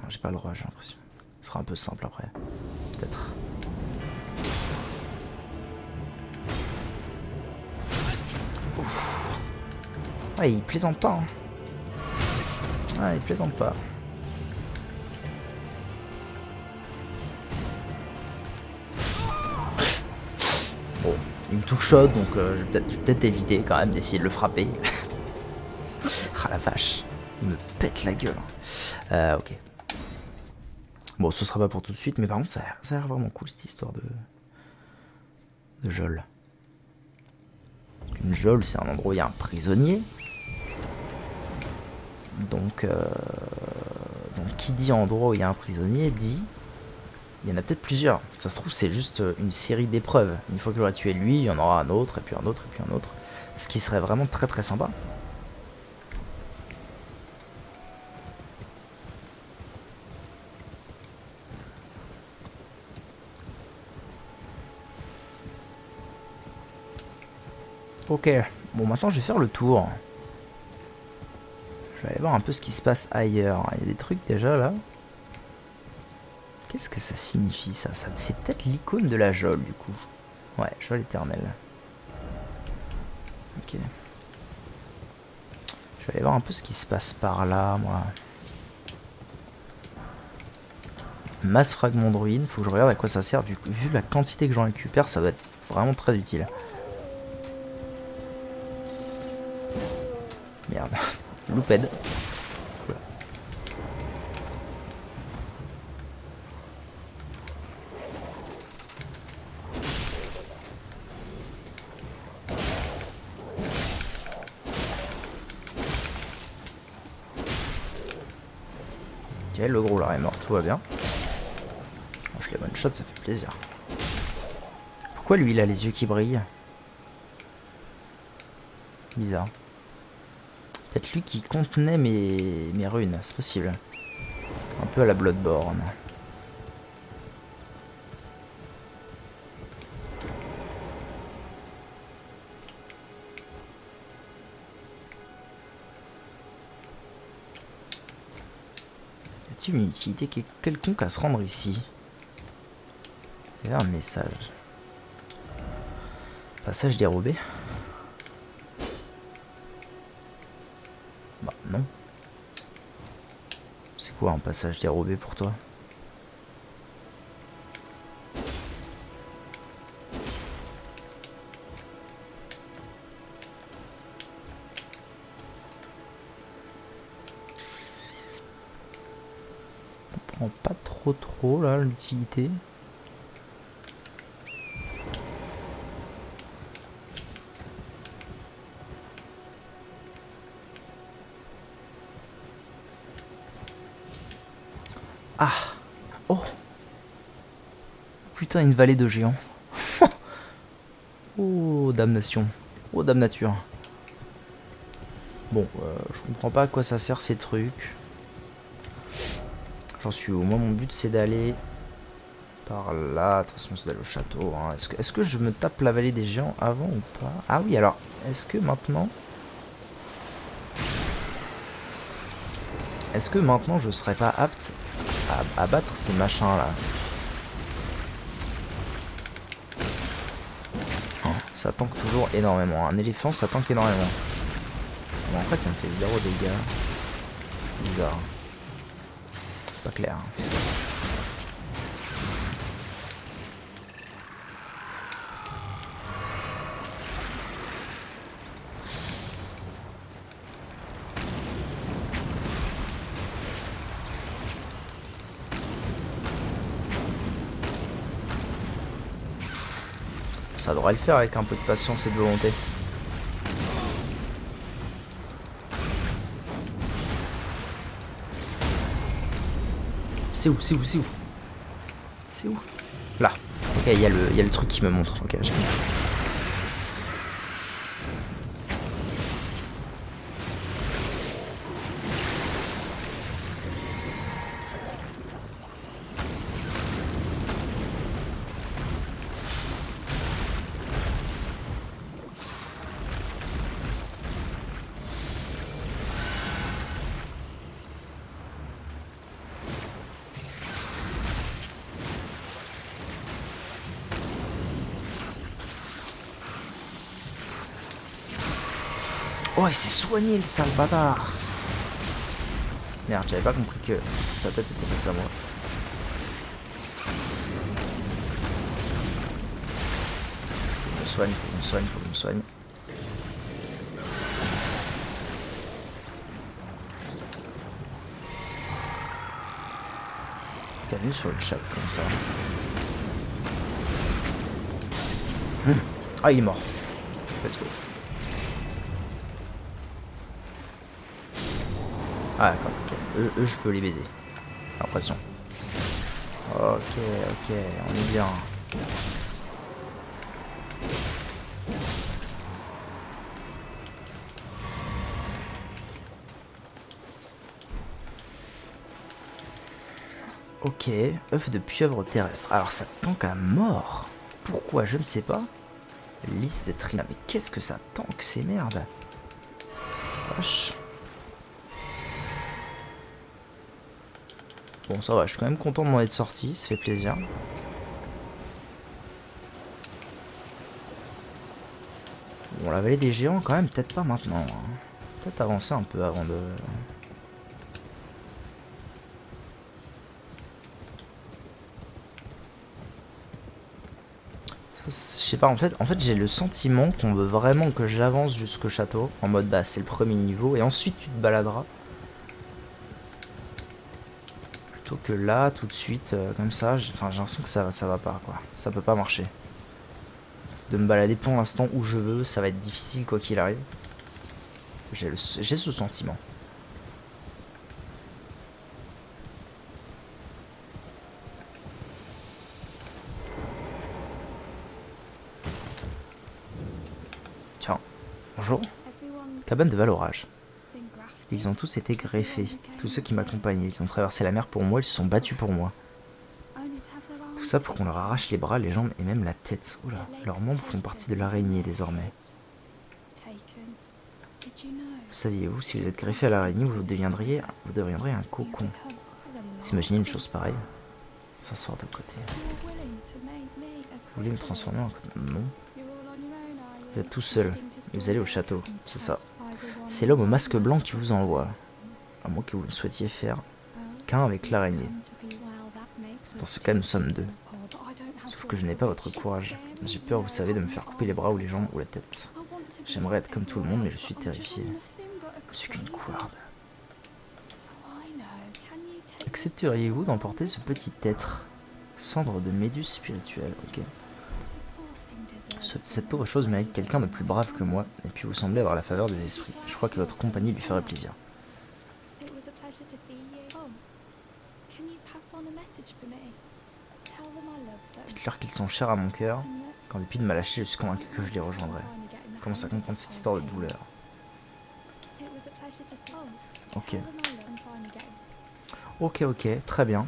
S1: Non, j'ai pas le droit, j'ai l'impression. Ce sera un peu simple après. Peut-être. Ouf. Ah, il plaisante pas, hein. Ah, il plaisante pas. Bon, il me touche donc je vais peut-être éviter quand même d'essayer de le frapper. Ah la vache, il me pète la gueule. Ok. Bon, ce sera pas pour tout de suite, mais par contre, ça a l'air vraiment cool cette histoire de geôle. Une geôle, c'est un endroit où il y a un prisonnier. Donc, qui dit endroit où il y a un prisonnier dit il y en a peut-être plusieurs. Ça se trouve, c'est juste une série d'épreuves. Une fois que j'aurai tué lui, il y en aura un autre, et puis un autre, et puis un autre. Ce qui serait vraiment très très sympa. Ok, bon maintenant je vais faire le tour. Je vais aller voir un peu ce qui se passe ailleurs. Il y a des trucs déjà là. Qu'est-ce que ça signifie ça, c'est peut-être l'icône de la geôle du coup. Ouais, geôle éternelle. Ok. Je vais aller voir un peu ce qui se passe par là, moi. Masse fragment de ruine, faut que je regarde à quoi ça sert. Vu la quantité que j'en récupère, ça va être vraiment très utile. Merde. Louped. Oula. Ok, le gros là est mort, tout va bien. Bon, je l'ai one shot, ça fait plaisir. Pourquoi lui il a les yeux qui brillent? Bizarre. Peut-être lui qui contenait mes runes, c'est possible. Un peu à la Bloodborne. Y a-t-il une utilité quelconque à se rendre ici? Il y avait un message. Passage dérobé. Bah non. C'est quoi un passage dérobé pour toi? Je comprends pas trop là l'utilité. Ah! Oh! Putain, une vallée de géants. Oh, damnation. Oh, damnature. Bon, je comprends pas à quoi ça sert ces trucs. J'en suis où? Moi, mon but, c'est d'aller par là. De toute façon, c'est d'aller au château. Hein. Est-ce que je me tape la vallée des géants avant ou pas? Ah oui, alors, est-ce que maintenant... Est-ce que maintenant, je serais pas apte à battre ces machins-là? Ça tank toujours énormément. Un éléphant, ça tank énormément. Bon, après, ça me fait 0 dégâts. Bizarre. Pas clair. Ça devrait le faire avec un peu de patience et de volonté. C'est où? C'est où? C'est où? C'est où? Là. Ok, il y a le truc qui me montre. Ok, j'ai compris. Oh, il s'est soigné le sale bâtard. Merde, j'avais pas compris que sa tête était face à moi. Faut que je me soigne, faut que je me soigne, faut que je me soigne. T'es venu sur le chat comme ça. Ah, il est mort. Let's go. Ah d'accord, okay. Eux je peux les baiser. J'ai l'impression. Ok, on est bien. Ok, œuf de pieuvre terrestre. Alors ça tank à mort. Pourquoi? Je ne sais pas. Liste de Trina. Mais qu'est-ce que ça tank ces merdes? Wesh. Bon, ça va, je suis quand même content de m'en être sorti, ça fait plaisir. Bon, la vallée des géants, quand même, peut-être pas maintenant. Hein. Peut-être avancer un peu avant de... Je sais pas, en fait j'ai le sentiment qu'on veut vraiment que j'avance jusqu'au château. En mode, bah, c'est le premier niveau, et ensuite tu te baladeras. Plutôt que là, tout de suite, comme ça, j'ai l'impression que ça va pas, quoi. Ça peut pas marcher. De me balader pour l'instant où je veux, ça va être difficile quoi qu'il arrive. J'ai ce sentiment. Tiens, bonjour. Cabane de Valorage. Ils ont tous été greffés. Tous ceux qui m'accompagnaient, ils ont traversé la mer pour moi, ils se sont battus pour moi. Tout ça pour qu'on leur arrache les bras, les jambes et même la tête. Oula, leurs membres font partie de l'araignée désormais. Saviez-vous, si vous êtes greffé à l'araignée, vous deviendriez un cocon. Vous imaginez une chose pareille? Ça sort de côté. Vous voulez me transformer en... Non. Vous êtes tout seul. Et vous allez au château, c'est ça. C'est l'homme au masque blanc qui vous envoie. À moins que vous ne souhaitiez faire qu'un avec l'araignée. Dans ce cas, nous sommes deux. Sauf que je n'ai pas votre courage. J'ai peur, vous savez, de me faire couper les bras ou les jambes ou la tête. J'aimerais être comme tout le monde, mais je suis terrifié. Je suis qu'une couarde. Accepteriez-vous d'emporter ce petit être? Cendre de méduse spirituelle, ok. Cette pauvre chose mérite quelqu'un de plus brave que moi, et puis vous semblez avoir la faveur des esprits. Je crois que votre compagnie lui ferait plaisir. Dites-leur qu'ils sont chers à mon cœur, qu'en dépit de ma lâcheté, je suis convaincu que je les rejoindrai. Je commence à comprendre cette histoire de douleur. Ok. Ok, très bien.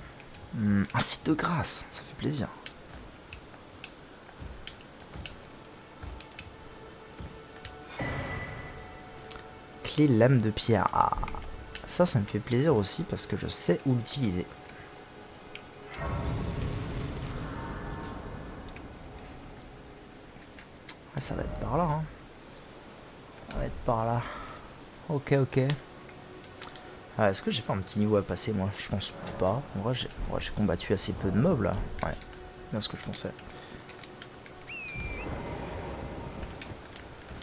S1: Un site de grâce, ça fait plaisir. Clé lame de pierre. Ah, ça me fait plaisir aussi parce que je sais où l'utiliser. Ah, ça va être par là. Hein. Ça va être par là. Ok. Ah, est-ce que j'ai pas un petit niveau à passer moi? Je pense pas. En vrai, j'ai combattu assez peu de mobs là. Ouais, bien ce que je pensais.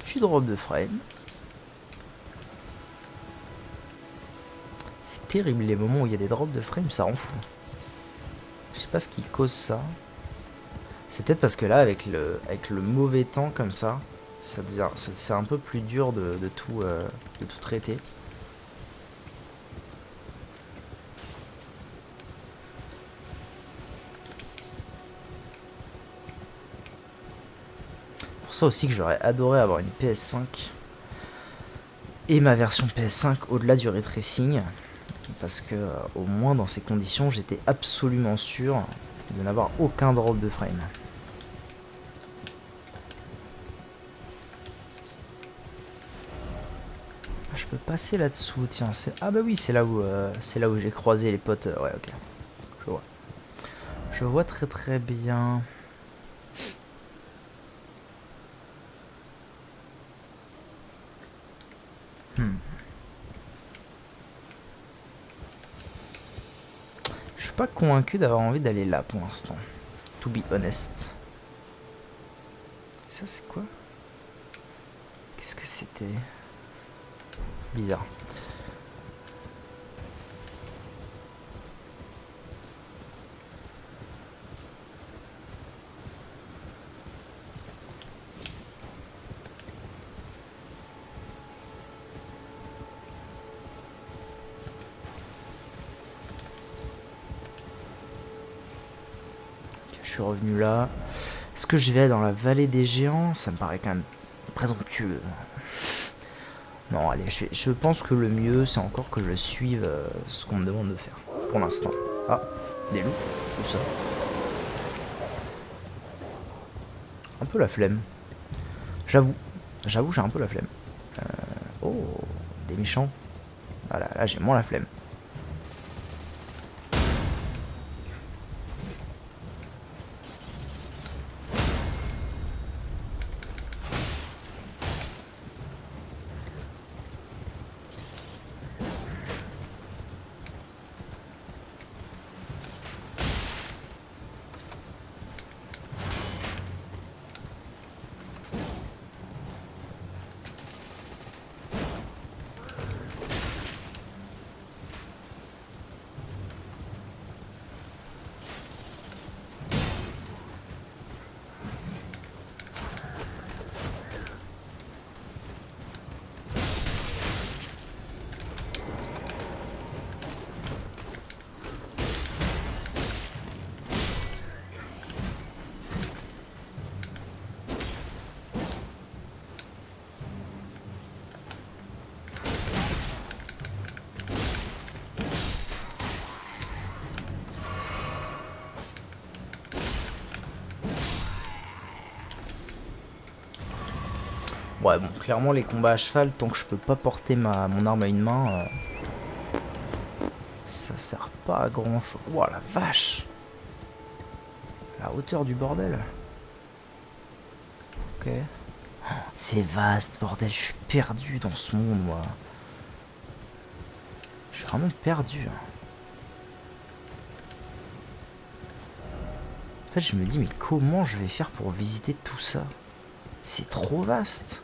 S1: Je suis drop de frame. C'est terrible les moments où il y a des drops de frame, ça rend fou. Je sais pas ce qui cause ça. C'est peut-être parce que là, avec le mauvais temps comme ça, c'est un peu plus dur de tout traiter. Pour ça aussi que j'aurais adoré avoir une PS5 et ma version PS5 au-delà du ray tracing, parce que au moins dans ces conditions, j'étais absolument sûr de n'avoir aucun drop de frame. Je peux passer là-dessous, tiens, ah bah oui, c'est là où j'ai croisé les potes, ouais, ok. Je vois. Je vois très bien. Je suis pas convaincu d'avoir envie d'aller là pour l'instant. To be honest. Ça c'est quoi? Qu'est-ce que c'était? Bizarre. Je suis revenu là. Est-ce que je vais dans la vallée des géants? Ça me paraît quand même présomptueux. Non, allez, je pense que le mieux, c'est encore que je suive ce qu'on me demande de faire. Pour l'instant. Ah, des loups. Où ça? Un peu la flemme. J'avoue, j'ai un peu la flemme. Oh, des méchants. Voilà, là j'ai moins la flemme. Ouais, bon, clairement, les combats à cheval, tant que je peux pas porter mon arme à une main, ça sert pas à grand chose. Ouah, la vache! La hauteur du bordel. Ok. C'est vaste, bordel, je suis perdu dans ce monde, moi. Je suis vraiment perdu. En fait, je me dis, mais comment je vais faire pour visiter tout ça? C'est trop vaste.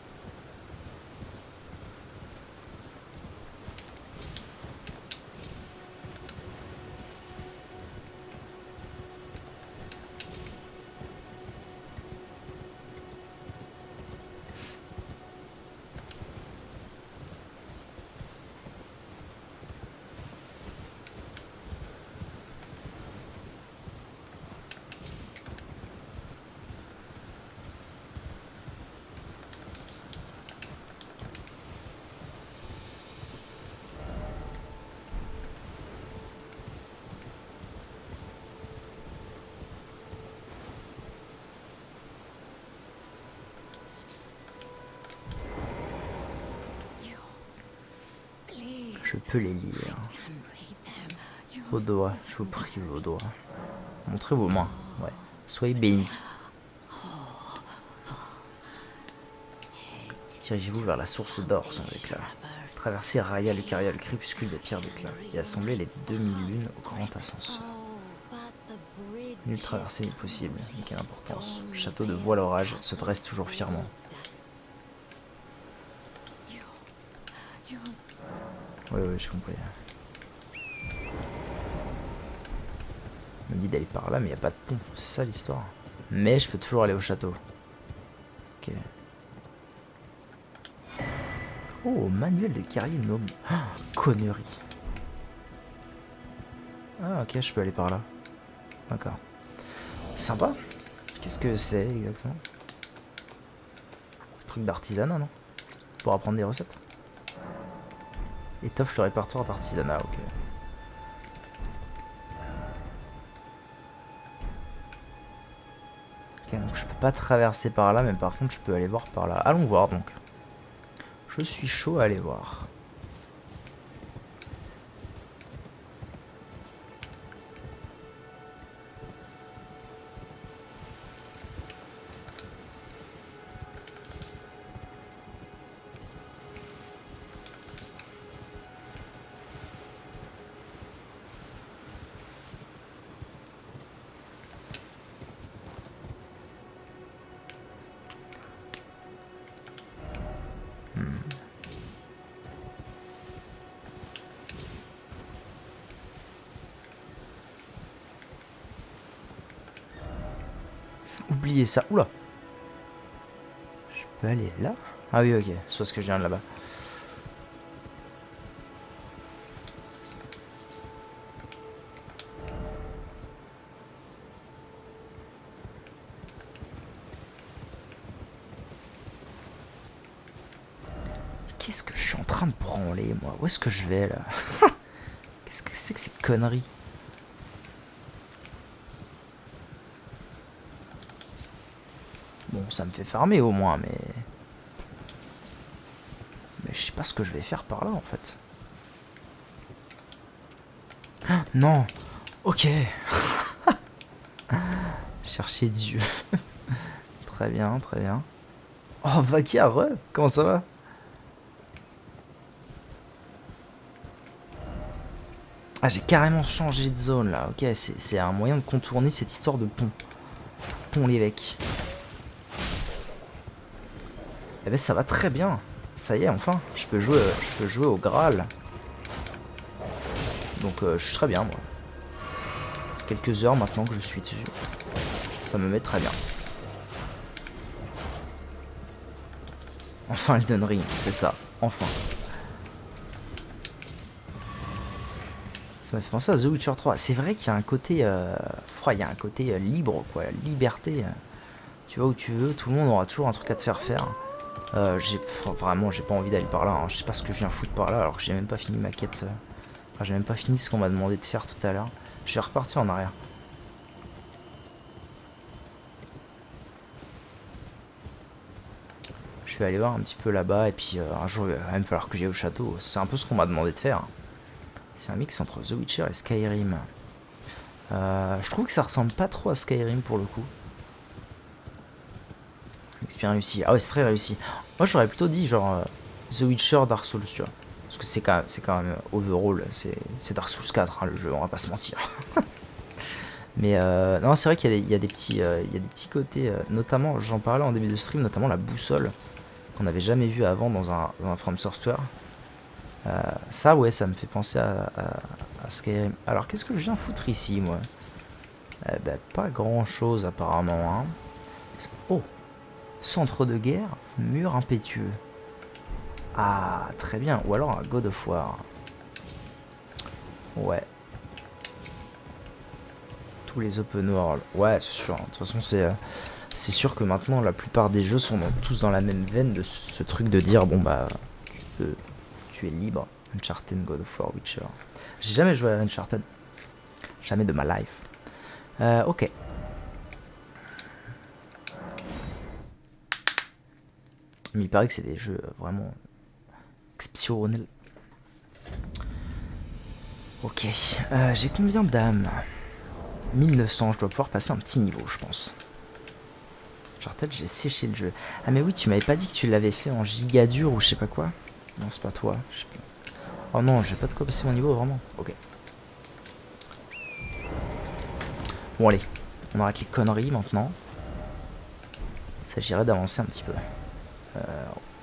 S1: Je peux les lire. Vos doigts, je vous prie, vos doigts. Montrez vos mains, ouais. Soyez bénis. Dirigez-vous vers la source d'or, son éclat. Traversez Raya Lucaria, le crépuscule des pierres d'éclat, et assemblez les 2000 lunes au grand ascenseur. Nulle traversée n'est possible, mais quelle importance. Le château de Voile-Orage se dresse toujours fièrement. Oui, j'ai compris. On me dit d'aller par là, mais il n'y a pas de pont. C'est ça l'histoire. Mais je peux toujours aller au château. Ok. Oh, manuel de carrier noble. Ah, connerie. Ah, ok, je peux aller par là. D'accord. Sympa. Qu'est-ce que c'est exactement? Truc d'artisanat, non? Pour apprendre des recettes. Étoffe le répertoire d'artisanat, ok. Ok, donc je peux pas traverser par là, mais par contre je peux aller voir par là. Allons voir donc. Je suis chaud à aller voir. Oubliez ça. Oula. Je peux aller là? Ah oui, ok. C'est parce que je viens de là-bas. Qu'est-ce que je suis en train de branler, moi? Où est-ce que je vais, là? Qu'est-ce que c'est que ces conneries? Bon, ça me fait farmer au moins, mais... sais pas ce que je vais faire par là en fait. Ah, non. Ok. Chercher Dieu. Très bien, très bien. Oh, Vakia, comment ça va? Ah, j'ai carrément changé de zone là. Ok, c'est un moyen de contourner cette histoire de pont. Pont l'évêque. Eh ben ça va très bien. Ça y est, enfin, je peux jouer au Graal. Donc je suis très bien moi. Quelques heures maintenant que je suis dessus. Ça me met très bien. Enfin Elden Ring, c'est ça. Enfin. Ça m'a fait penser à The Witcher 3. C'est vrai qu'il y a un côté... il y a un côté libre, quoi. Liberté. Tu vas où tu veux, tout le monde aura toujours un truc à te faire faire. Vraiment, j'ai pas envie d'aller par là. Hein. Je sais pas ce que je viens foutre par là alors que j'ai même pas fini ma quête. Enfin, j'ai même pas fini ce qu'on m'a demandé de faire tout à l'heure. Je vais repartir en arrière. Je vais aller voir un petit peu là-bas et puis un jour il va même falloir que j'aille au château. C'est un peu ce qu'on m'a demandé de faire. C'est un mix entre The Witcher et Skyrim. Je trouve que ça ressemble pas trop à Skyrim pour le coup. XP réussi. Ah ouais, c'est très réussi. Moi j'aurais plutôt dit genre The Witcher, Dark Souls, tu vois. Parce que c'est quand même overall, c'est Dark Souls 4 hein, le jeu, on va pas se mentir. Mais non, c'est vrai qu'il y a des petits côtés, notamment, j'en parlais en début de stream, notamment la boussole qu'on n'avait jamais vu avant dans un From Software. Ça, ouais, ça me fait penser à Skyrim. Alors, qu'est-ce que je viens foutre ici, moi? Ben, pas grand-chose, apparemment. Hein. Oh, centre de guerre, mur impétueux. Ah, très bien. Ou alors un God of War. Ouais. Tous les open world. Ouais, c'est sûr. De toute façon, c'est sûr que maintenant, la plupart des jeux sont tous dans la même veine de ce truc de dire, bon, bah, tu es libre. Uncharted, God of War, Witcher. J'ai jamais joué à Uncharted. Jamais de ma life. Ok. Mais il paraît que c'est des jeux vraiment exceptionnels. Ok. J'ai combien d'âmes? 1900. Je dois pouvoir passer un petit niveau, je pense. Uncharted, j'ai séché le jeu. Ah mais oui, tu m'avais pas dit que tu l'avais fait en giga dur ou je sais pas quoi? Non, c'est pas toi. Je sais pas. Oh non, j'ai pas de quoi passer mon niveau, vraiment. Ok. Bon allez, on arrête les conneries maintenant. Il s'agirait d'avancer un petit peu.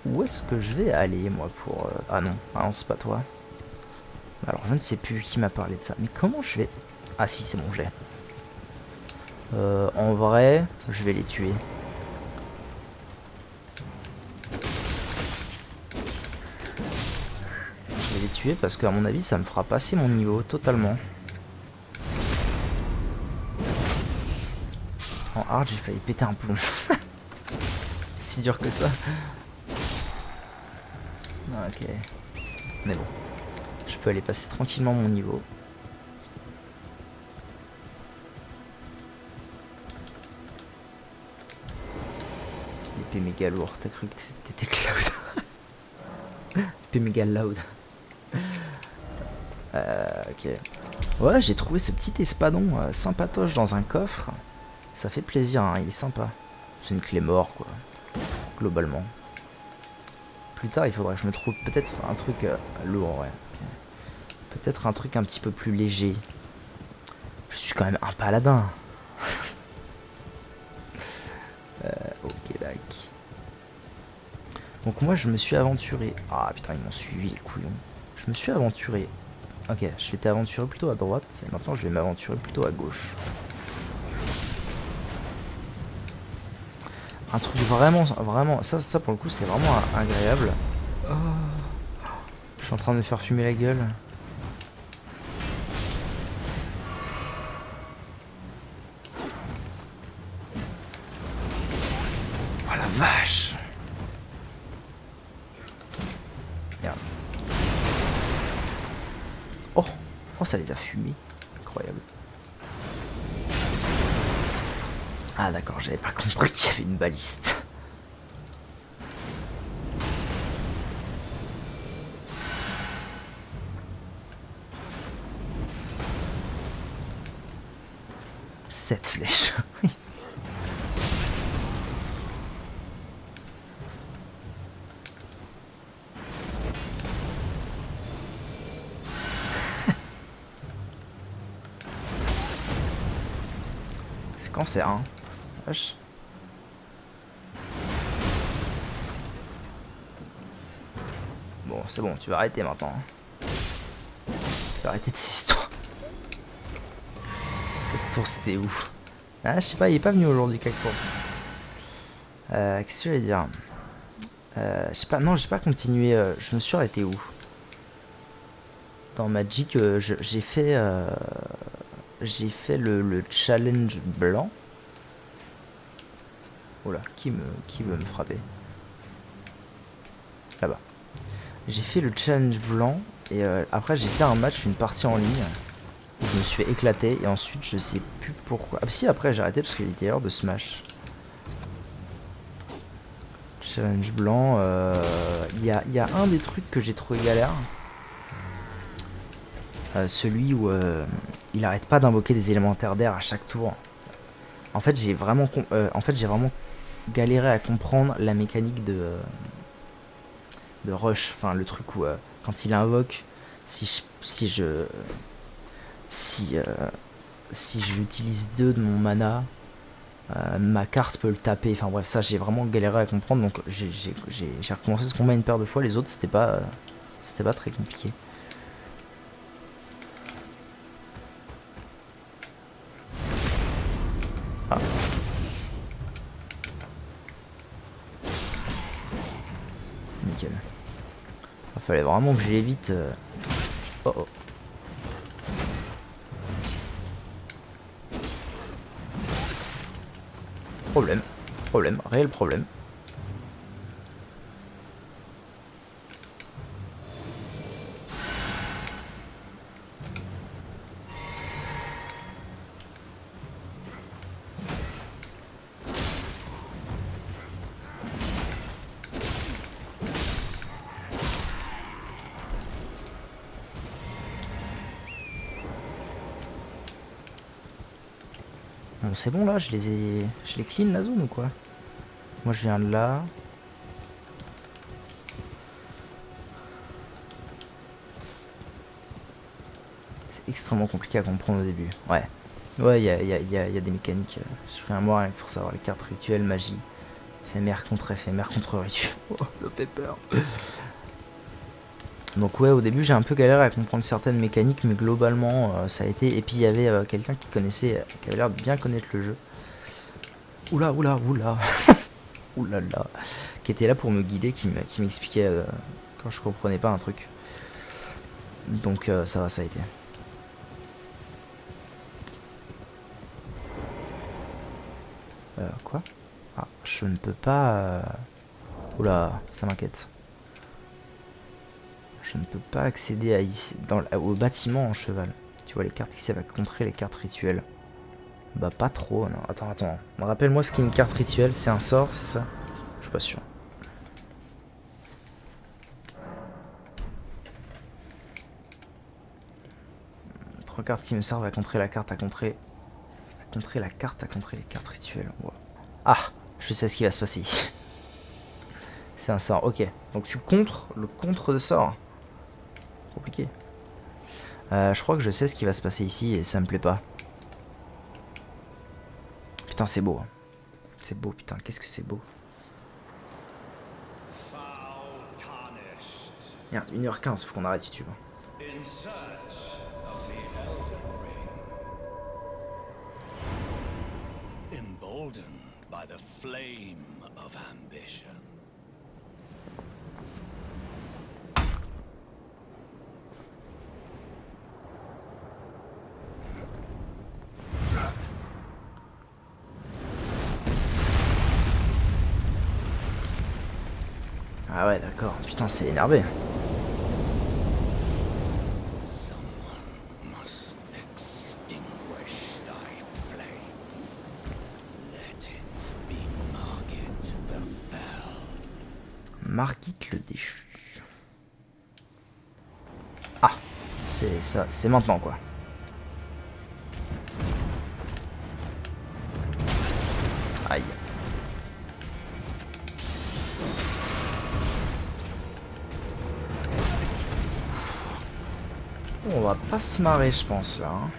S1: Où est-ce que je vais aller, moi, pour... Ah non, c'est pas toi. Alors, je ne sais plus qui m'a parlé de ça. Mais comment je vais... Ah si, c'est bon, j'ai. En vrai, je vais les tuer. Je vais les tuer parce qu'à mon avis, ça me fera passer mon niveau totalement. En hard, j'ai failli péter un plomb. Si dur que ça. Ok. Mais bon. Je peux aller passer tranquillement mon niveau. L'épée méga lourd. T'as cru que t'étais Cloud. Épée méga loud. Ok. Ouais, j'ai trouvé ce petit espadon sympatoche dans un coffre. Ça fait plaisir, hein, il est sympa. C'est une clé mort, quoi. Globalement. Plus tard, il faudrait que je me trouve peut-être un truc lourd, ouais. Okay. Peut-être un truc un petit peu plus léger. Je suis quand même un paladin. Ok, d'accord. Donc moi, je me suis aventuré... Ah putain, ils m'ont suivi, les couillons. Je me suis aventuré... Ok, je m'étais aventuré plutôt à droite, et maintenant je vais m'aventurer plutôt à gauche. Un truc vraiment, ça pour le coup c'est vraiment agréable. Oh. Je suis en train de me faire fumer la gueule. Oh la vache! Merde. Oh, ça les a fumés. Incroyable. Ah d'accord, j'avais pas compris qu'il y avait une baliste. 7 flèches. C'est cancer, hein. Wesh. Bon, c'est bon, tu vas arrêter maintenant. Tu vas arrêter de ces histoires. Cactour, c'était ouf. Ah, je sais pas, il est pas venu aujourd'hui, Cactour. Qu'est-ce que je vais dire? Je sais pas, non, j'ai pas continué. Je me suis arrêté où? Dans Magic, j'ai fait le challenge blanc. Oh là, qui veut me frapper? Là-bas. J'ai fait le challenge blanc et après j'ai fait un match, une partie en ligne. Je me suis éclaté et ensuite je sais plus pourquoi. Ah si, après j'ai arrêté parce qu'il était hors de Smash. Challenge blanc, il y a un des trucs que j'ai trouvé galère. Celui où il arrête pas d'invoquer des élémentaires d'air à chaque tour. En fait j'ai vraiment galéré à comprendre la mécanique de rush, enfin le truc où quand il invoque, si j'utilise 2 de mon mana, ma carte peut le taper. Enfin bref, ça j'ai vraiment galéré à comprendre, donc j'ai recommencé ce combat une paire de fois. Les autres c'était pas très compliqué. Ah. Nickel. Il fallait vraiment que je l'évite. Oh oh. Réel problème. Bon, c'est bon là, je les clean la zone ou quoi? Moi je viens de là. C'est extrêmement compliqué à comprendre au début. Ouais. Ouais, il y a des mécaniques. J'ai pris un mois pour savoir les cartes rituelles, magie. Éphémère contre rituel. Oh, ça fait peur. Donc ouais, au début j'ai un peu galéré à comprendre certaines mécaniques, mais globalement ça a été. Et puis il y avait quelqu'un qui avait l'air de bien connaître le jeu. Oula. Oulala. Qui était là pour me guider, qui m'expliquait quand je comprenais pas un truc. Donc ça a été. Quoi? Ah, je ne peux pas... Oula, ça m'inquiète. Je ne peux pas accéder à ici, au bâtiment en cheval. Tu vois les cartes qui servent à contrer les cartes rituelles. Bah pas trop, non. Attends. Rappelle-moi ce qu'est une carte rituelle. C'est un sort, c'est ça? Je suis pas sûr. Trois cartes qui me servent à contrer la carte, à contrer les cartes rituelles. Wow. Ah, je sais ce qui va se passer ici. C'est un sort, ok. Donc tu contres le contre de sort. Compliqué. Je crois que je sais ce qui va se passer ici et ça me plaît pas. Putain, c'est beau. C'est beau, putain, qu'est-ce que c'est beau. Merde, 1h15, faut qu'on arrête YouTube.
S2: Emboldened by the flame of ambition.
S1: Ah ouais, d'accord. Putain, c'est énervé. Margit le déchu. Ah, c'est ça, c'est maintenant quoi. Aïe. On va pas se marrer, je pense, là. Hein.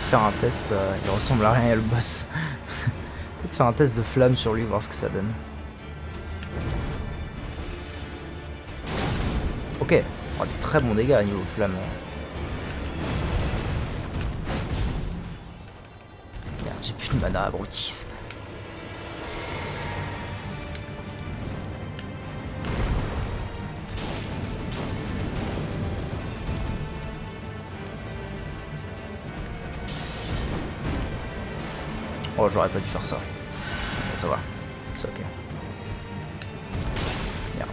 S1: Faire un test, il ressemble à rien le boss. Peut-être faire un test de flamme sur lui, voir ce que ça donne. Ok, oh, des très bons dégâts niveau flamme. Merde, j'ai plus de mana, abrutis. Oh, j'aurais pas dû faire ça. Ouais, ça va, c'est ok. Merde.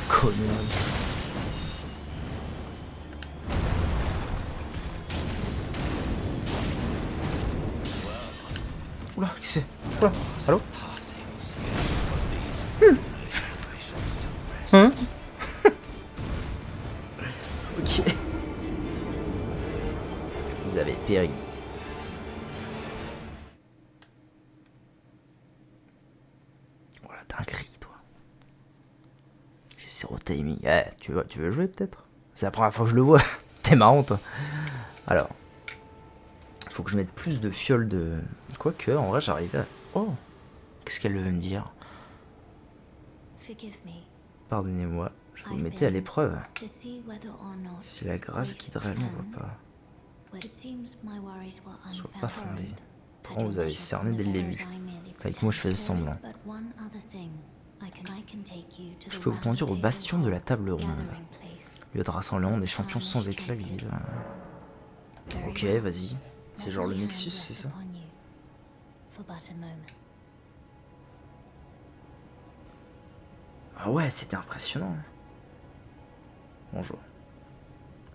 S1: Connerie. Oula, qui c'est? Oula, salaud. Hein? Ok. Vous avez péri. Voilà, dinguerie, toi. J'ai zéro timing. Eh, tu veux jouer peut-être? C'est la première fois que je le vois. T'es marrant, toi. Alors. Faut que je mette plus de fioles de... Quoique, en vrai, j'arrive à... Oh. Qu'est-ce qu'elle veut me dire? Pardonnez-moi, je vous mettais à l'épreuve. Si la grâce guiderait, on voit pas. Soit pas fondée. Pourtant, vous avez cerné dès le début. Avec moi, je faisais semblant. Je peux vous conduire au bastion de la table ronde. Lieu de rassemblement des champions sans éclat guide. Ok, vas-y. C'est genre le Nexus, c'est ça? Ah ouais, c'était impressionnant. Bonjour.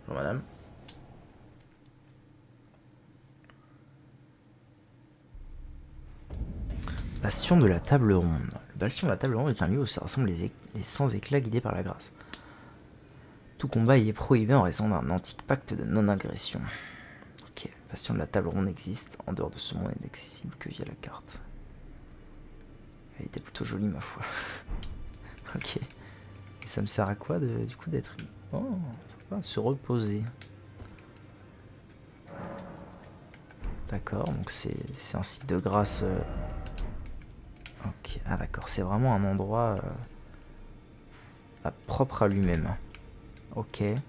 S1: Bonjour madame. Bastion de la table ronde. Le bastion de la table ronde est un lieu où se rassemblent les sans éclats guidés par la grâce. Tout combat y est prohibé en raison d'un antique pacte de non-agression. Ok, le bastion de la table ronde existe. En dehors de ce monde, n'est accessible que via la carte. Elle était plutôt jolie, ma foi. Ok. Et ça me sert à quoi du coup d'être... Oh, ça va, se reposer. D'accord, donc c'est un site de grâce. Ok, ah d'accord, c'est vraiment un endroit propre à lui-même. Ok. La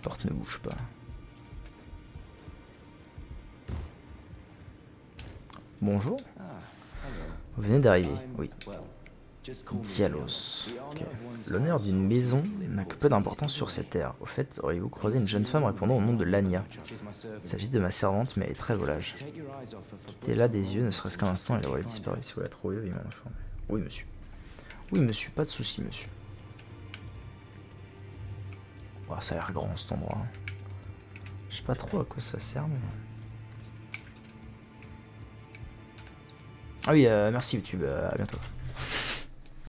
S1: porte ne bouge pas. Bonjour. Vous venez d'arriver, oui. Dialos. Okay. L'honneur d'une maison n'a que peu d'importance sur cette terre. Au fait, auriez-vous croisé une jeune femme répondant au nom de Lania? Il s'agit de ma servante, mais elle est très volage. Quittez-la des yeux, ne serait-ce qu'un instant, elle aurait disparu. Si vous la trouvez, oui, m'en oui, monsieur. Oui, monsieur, pas de souci, monsieur. Oh, ça a l'air grand, cet endroit. Je sais pas trop à quoi ça sert, mais... Ah oui, merci YouTube, à bientôt.